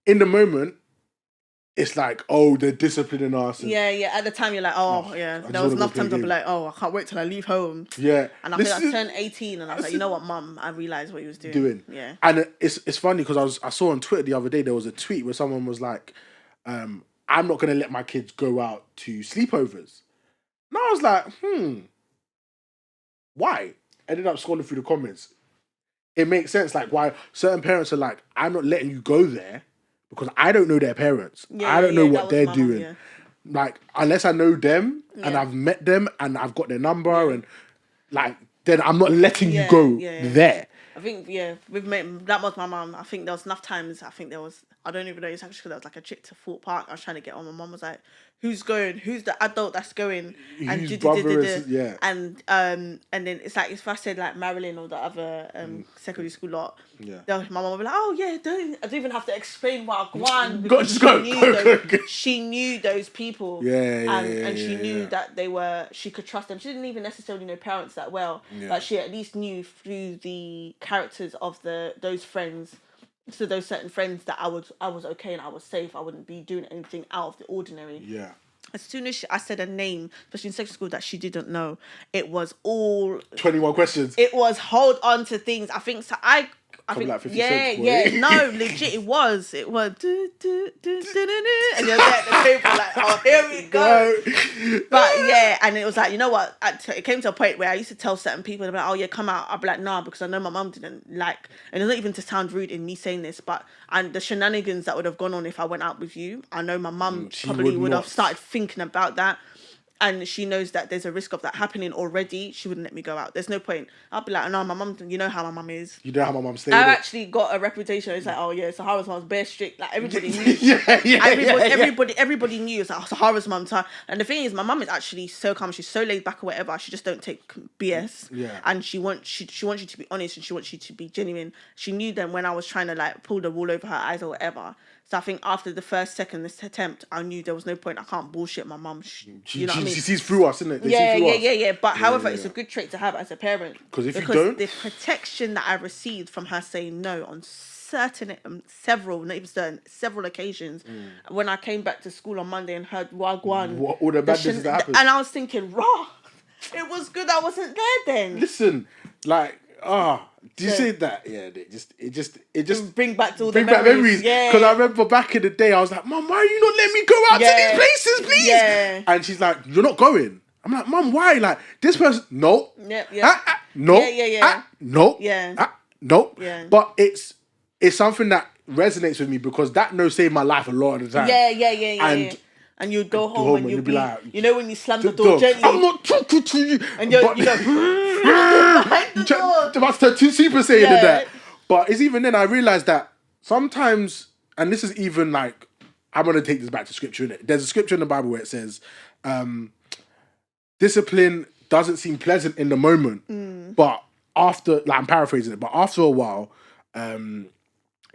in the moment, it's like, oh, they're disciplining us. And, At the time, you're like, there was enough time to be like, oh, I can't wait till I leave home. Yeah. And I think I turned 18, and I was like, you know what, Mum? I realised what he was doing. Yeah. And it's funny, because I saw on Twitter the other day, there was a tweet where someone was like, I'm not going to let my kids go out to sleepovers. And I was like, why? Ended up scrolling through the comments. It makes sense, like, why certain parents are like, I'm not letting you go there because I don't know their parents. I don't know what they're doing. Like, unless I know them and I've met them and I've got their number and, like, then I'm not letting you go there. I think, that was my mum. I think there was enough times, I don't even know exactly, because there was like a trip to Fort Park. I was trying to get on. My mum was like, who's going? Who's the adult that's going? And and then it's like, if I said like Marilyn or the other secondary school lot, my mum would be like, oh yeah, I don't even have to explain what I want, because she knew those people. And she knew that she could trust them. She didn't even necessarily know parents that well, but she at least knew through the characters of those friends. So those certain friends that I was okay and I was safe. I wouldn't be doing anything out of the ordinary. Yeah. As soon as I said a name, especially in secondary school, that she didn't know, it was all 21 questions. It was hold on to things. I think so. I think like 50 yeah, cents, boy. yeah. No, legit, it was. It was do, do, do, do, do, do, and you're there at the table like, oh, here we go. But yeah, and it was like, you know what? It came to a point where I used to tell certain people, they'd be like, oh yeah, come out. I'd be like, nah, because I know my mum didn't like, and it's not even to sound rude in me saying this, but and the shenanigans that would have gone on if I went out with you, I know my mum She probably would have not. started thinking about that. And she knows that there's a risk of that happening already. She wouldn't let me go out. There's no point. I'll be like, no, my mum, you know how my mum is. You know how my mum stayed. I've actually got a reputation. It's like, oh yeah, Sahara's mom's bare strict. Like everybody knew. Everybody knew. It's like, oh, Sahara's mum. And the thing is, my mum is actually so calm. She's so laid back or whatever. She just don't take BS. Yeah. And she wants you to be honest, and she wants you to be genuine. She knew then when I was trying to like pull the wool over her eyes or whatever. So I think after the first, second, this attempt, I knew there was no point. I can't bullshit my mum. You know what I mean? She sees through us, isn't it? Yeah. But however, it's a good trait to have as a parent. Because if you don't, the protection that I received from her saying no on several occasions, when I came back to school on Monday and heard Wagwan, all the bad things that happened, and I was thinking, raw. It was good I wasn't there then. Listen, like, do you say that? Yeah, it just bring back all bring the memories. Yeah. Because I remember back in the day, I was like, Mum, why are you not letting me go out to these places, please? Yeah. And she's like, you're not going. I'm like, Mum, why? Like, this person, no. Yeah. No. Yeah. No. Yeah. No. Yeah. But it's something that resonates with me because that no saved my life a lot of the time. Yeah. And you'd go home and you'd be like, you know, when you slam the door gently. I'm not talking to you. And you go, behind the door. About to too Super Saiyan in that. But it's even then I realised that sometimes, and this is even like, I'm going to take this back to scripture, innit? There's a scripture in the Bible where it says, discipline doesn't seem pleasant in the moment, but after, like I'm paraphrasing it, but after a while,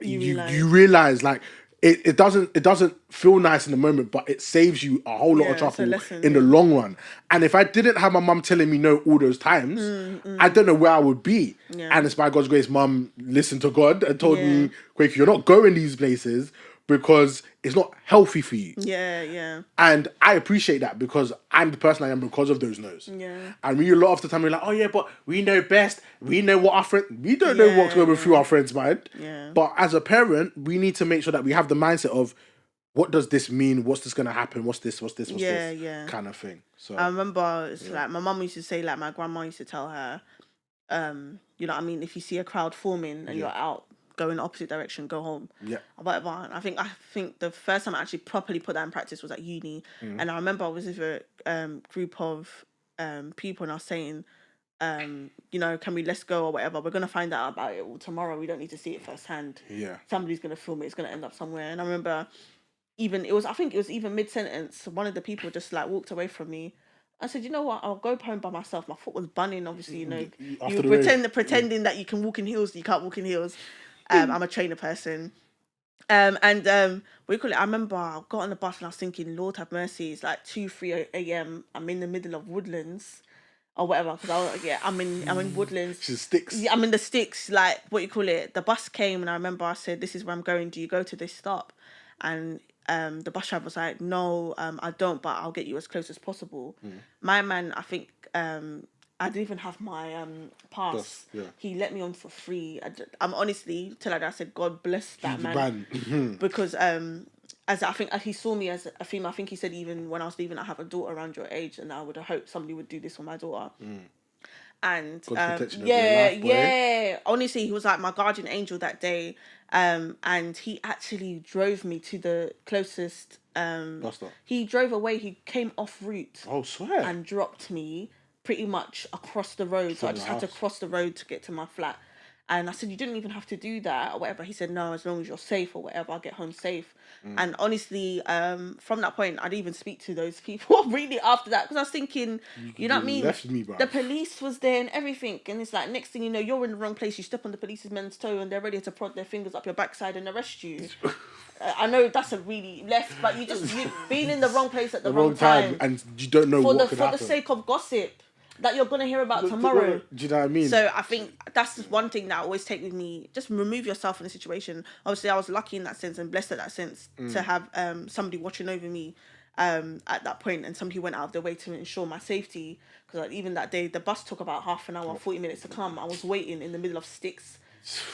you realize like it doesn't feel nice in the moment, but it saves you a whole lot of trouble in the long run. And if I didn't have my mum telling me no all those times, I don't know where I would be. And it's by God's grace, mum listened to God and told me, Quake, you're not going these places because it's not healthy for you. Yeah. And I appreciate that because I'm the person I am because of those no's. Yeah. And we a lot of the time we're like, oh yeah, but we know best. We know what our friend. We don't know what's going through our friend's mind. Yeah. But as a parent, we need to make sure that we have the mindset of, what does this mean? What's this going to happen? What's this? Kind of thing. So I remember it's like my mum used to say, like my grandma used to tell her, you know what I mean, if you see a crowd forming and you're out, go in the opposite direction, go home. Yeah. Whatever. And I think the first time I actually properly put that in practice was at uni. And I remember I was with a group of people and I was saying, you know, let's go or whatever. We're gonna find out about it all tomorrow. We don't need to see it firsthand. Yeah. Somebody's gonna film it, it's gonna end up somewhere. And I remember I think it was even mid-sentence, one of the people just like walked away from me. I said, you know what? I'll go home by myself. My foot was bunning, obviously. You know, you pretending that you can walk in heels. You can't walk in heels. I'm a trainer person. We call it. I remember I got on the bus and I was thinking, Lord have mercy. It's like 2-3 a.m. I'm in the middle of Woodlands or whatever. Because I'm in Woodlands. Sticks. Yeah, I'm in the sticks. Like what you call it. The bus came and I remember I said, this is where I'm going. Do you go to this stop? And the bus driver was like, no, I don't, but I'll get you as close as possible. My man, I think, I didn't even have my pass. He let me on for free. I'm honestly, till I said, God bless that man. Because as I think he saw me as a female. I think he said even when I was leaving, I have a daughter around your age, and I would have hoped somebody would do this for my daughter. And honestly, he was like my guardian angel that day. And he actually drove me to the closest. He drove away. He came off route. Oh, swear. And dropped me pretty much across the road. So I just had to cross the road to get to my flat. And I said, you didn't even have to do that or whatever. He said, no, as long as you're safe or whatever, I'll get home safe. And honestly, from that point, I didn't even speak to those people really after that. Because I was thinking, you know what I mean? Left me, bro. The police was there and everything. And it's like, next thing you know, you're in the wrong place. You step on the policeman's toe and they're ready to prod their fingers up your backside and arrest you. I know that's a really left, but you've been in the wrong place at the wrong time. And you don't know what could happen. For the sake of gossip that you're going to hear about tomorrow. Do you know what I mean? So I think that's just one thing that I always take with me. Just remove yourself from the situation. Obviously, I was lucky in that sense and blessed at that sense to have somebody watching over me at that point, and somebody went out of their way to ensure my safety. Because even that day, the bus took about half an hour, 40 minutes to come. I was waiting in the middle of sticks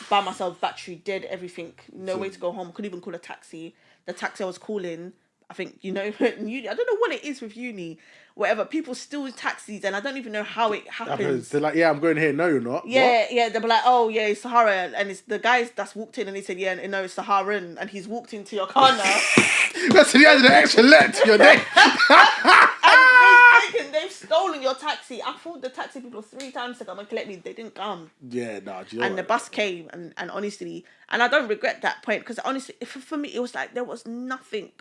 by myself, battery dead, everything, no way to go home. Couldn't even call a taxi. The taxi I was calling, I think, you know, uni, I don't know what it is with uni, whatever. People steal taxis, and I don't even know how it happens. They're like, yeah, I'm going here. No, you're not. Yeah, yeah. They'll be like, oh yeah, it's Sahara, and it's the guys that's walked in, and he said, yeah, no, it's Saharan, and he's walked into your car now. That's the end of the extra let to your name. They've stolen your taxi. I called the taxi people 3 times to come and collect me. They didn't come. Yeah, nah. Do you know And the bus came, and honestly, and I don't regret that point, because honestly, for me, it was like there was nothing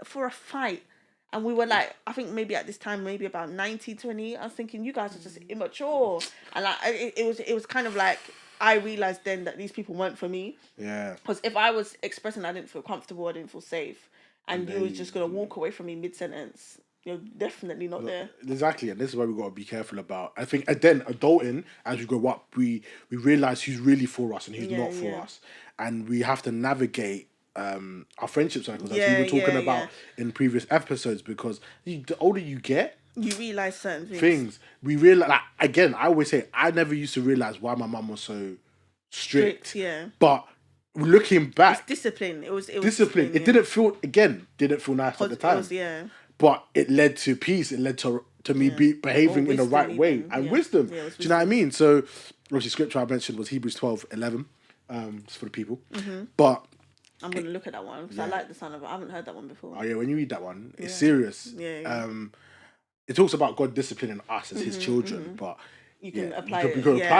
for a fight. And we were like, I think maybe at this time, maybe about 90-20. I was thinking, you guys are just immature. And like, it was kind of like, I realized then that these people weren't for me. Yeah. Because if I was expressing I didn't feel comfortable, I didn't feel safe, and you were just going to walk away from me mid-sentence, you're definitely not there. Exactly, and this is why we got to be careful about. I think, and then adulting, as we grow up, we realize who's really for us and who's not for us, and we have to navigate our friendship cycles, as we were talking about in previous episodes. Because the older you get, you realize certain things. We realize, like, again, I always say I never used to realize why my mum was so strict. But looking back, it's discipline. It was discipline. It didn't feel nice at the time. But it led to peace. It led to me behaving in the right way and wisdom. Do you know what I mean? So, obviously, scripture I mentioned was Hebrews 12:11. It's for the people. But I'm going to look at that one, because I like the sound of it. I haven't heard that one before. Oh, yeah, when you read that one, it's serious. It talks about God disciplining us as his children, but you can apply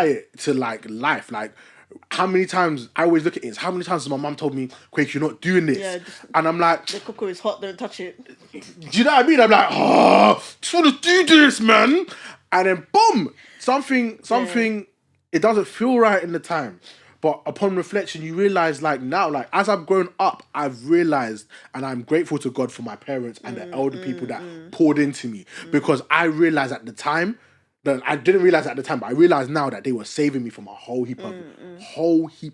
it to, like, life. Like, how many times, I always look at it, how many times has my mum told me, Quake, you're not doing this? And I'm like, the cocoa is hot, don't touch it. Do you know what I mean? I'm like, just want to do this, man. And then boom, something, it doesn't feel right in the time. But upon reflection, you realize, like, now, like, as I've grown up, I've realized, and I'm grateful to God for my parents and the elder people that poured into me, because I realized at the time, that I didn't realize at the time, but I realize now that they were saving me from a whole heap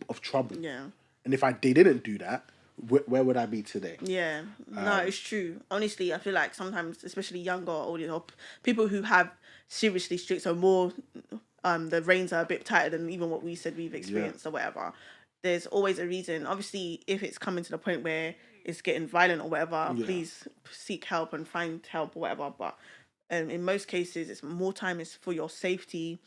of trouble. Yeah. And if they didn't do that, where would I be today? Yeah. No, it's true. Honestly, I feel like sometimes, especially younger audience, or people who have seriously strict or more, the reins are a bit tighter than even what we said we've experienced or whatever. There's always a reason. Obviously, if it's coming to the point where it's getting violent or whatever, please seek help and find help or whatever. But in most cases, it's more time is for your safety.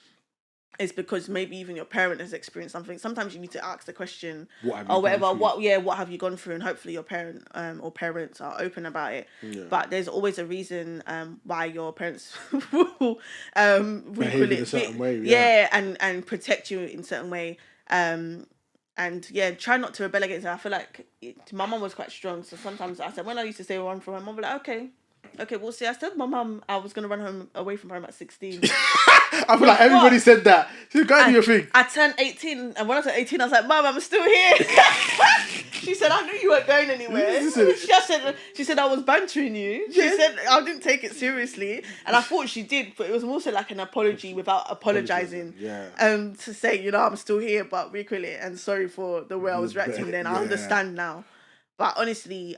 It's because maybe even your parent has experienced something. Sometimes you need to ask the question or whatever. What have you gone through? And hopefully your parent or parents are open about it. Yeah. But there's always a reason why your parents will behave in a certain way. And protect you in a certain way. And try not to rebel against it. I feel like my mum was quite strong, so sometimes I said, when I used to stay one from her mum, would be like, okay, we'll see. I said my mum I was gonna run away from home at 16. I feel like everybody said that. So go and do your thing. I turned 18, and when I turned 18, I was like, Mum, I'm still here. She said, I knew you weren't going anywhere. She said I was bantering you. She said I didn't take it seriously, and I thought she did, but it was more so like an apology without apologizing. To say, I'm still here, but really, and sorry for the way I was reacting then. I understand now. But honestly,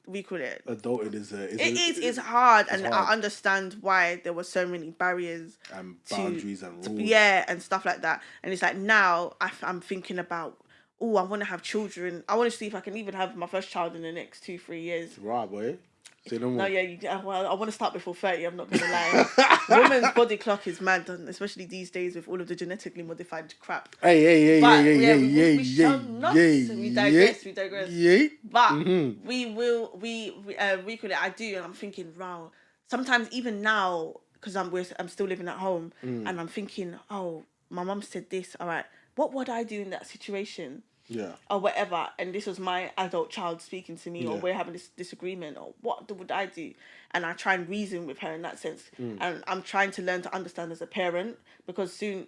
we call it. Adulting it's hard, and I understand why there were so many barriers and boundaries and rules. And stuff like that. And it's like now I'm thinking about, I want to have children. I want to see if I can even have my first child in the next 2-3 years. Right, boy. Say no more. No, I want to start before 30. I'm not gonna lie. Women's body clock is mad, especially these days with all of the genetically modified crap. We digress. But we could. I do, and I'm thinking, wow. Sometimes even now, because I'm still living at home, and I'm thinking, my mum said this. All right, what would I do in that situation? Yeah. Or whatever, and this was my adult child speaking to me, or we're having this disagreement, or what would I do? And I try and reason with her in that sense, and I'm trying to learn to understand as a parent, because soon,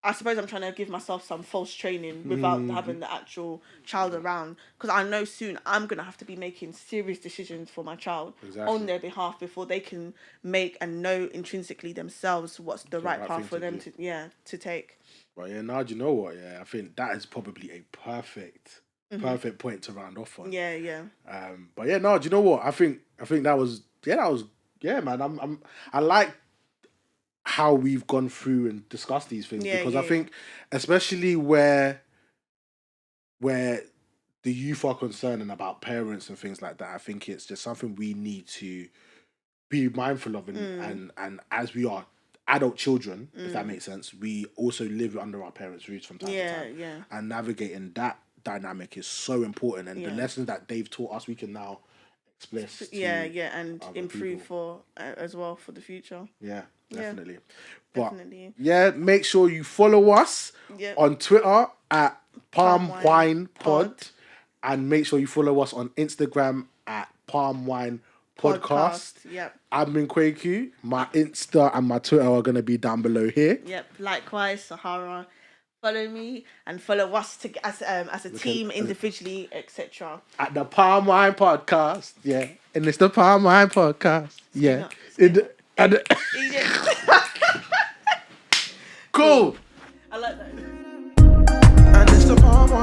I suppose I'm trying to give myself some false training without having the actual child around, because I know soon I'm gonna have to be making serious decisions for my child on their behalf before they can make and know intrinsically themselves what's the right path for them to take. But now do you know what? I think that is probably a perfect point to round off on. But do you know what? I think that was man. I like how we've gone through and discussed these things, Yeah, because yeah, I think, especially where the youth are concerned and about parents and things like that, I think it's just something we need to be mindful of, and as we are adult children, if that makes sense, we also live under our parents' roofs from time to Yeah, time, yeah. and navigating that dynamic is so important. And the Yeah. lessons that they've taught us, we can now express to and other improve people. for as well for the future. Yeah, definitely. Definitely. But yeah, make sure you follow us Yep. on Twitter at Palm Palm Wine Wine Pod. Pod, and make sure you follow us on Instagram at Palm Wine Podcast. Yep. I'm in Kwaku. My Insta and my Twitter are going to be down below here. Yep. Likewise, Sahara. Follow me and follow us as a team, individually, etc. At the Palm Wine Podcast. Yeah. And it's the Palm Wine Podcast. Yeah. Cool. I like that. And it's the Palm Wine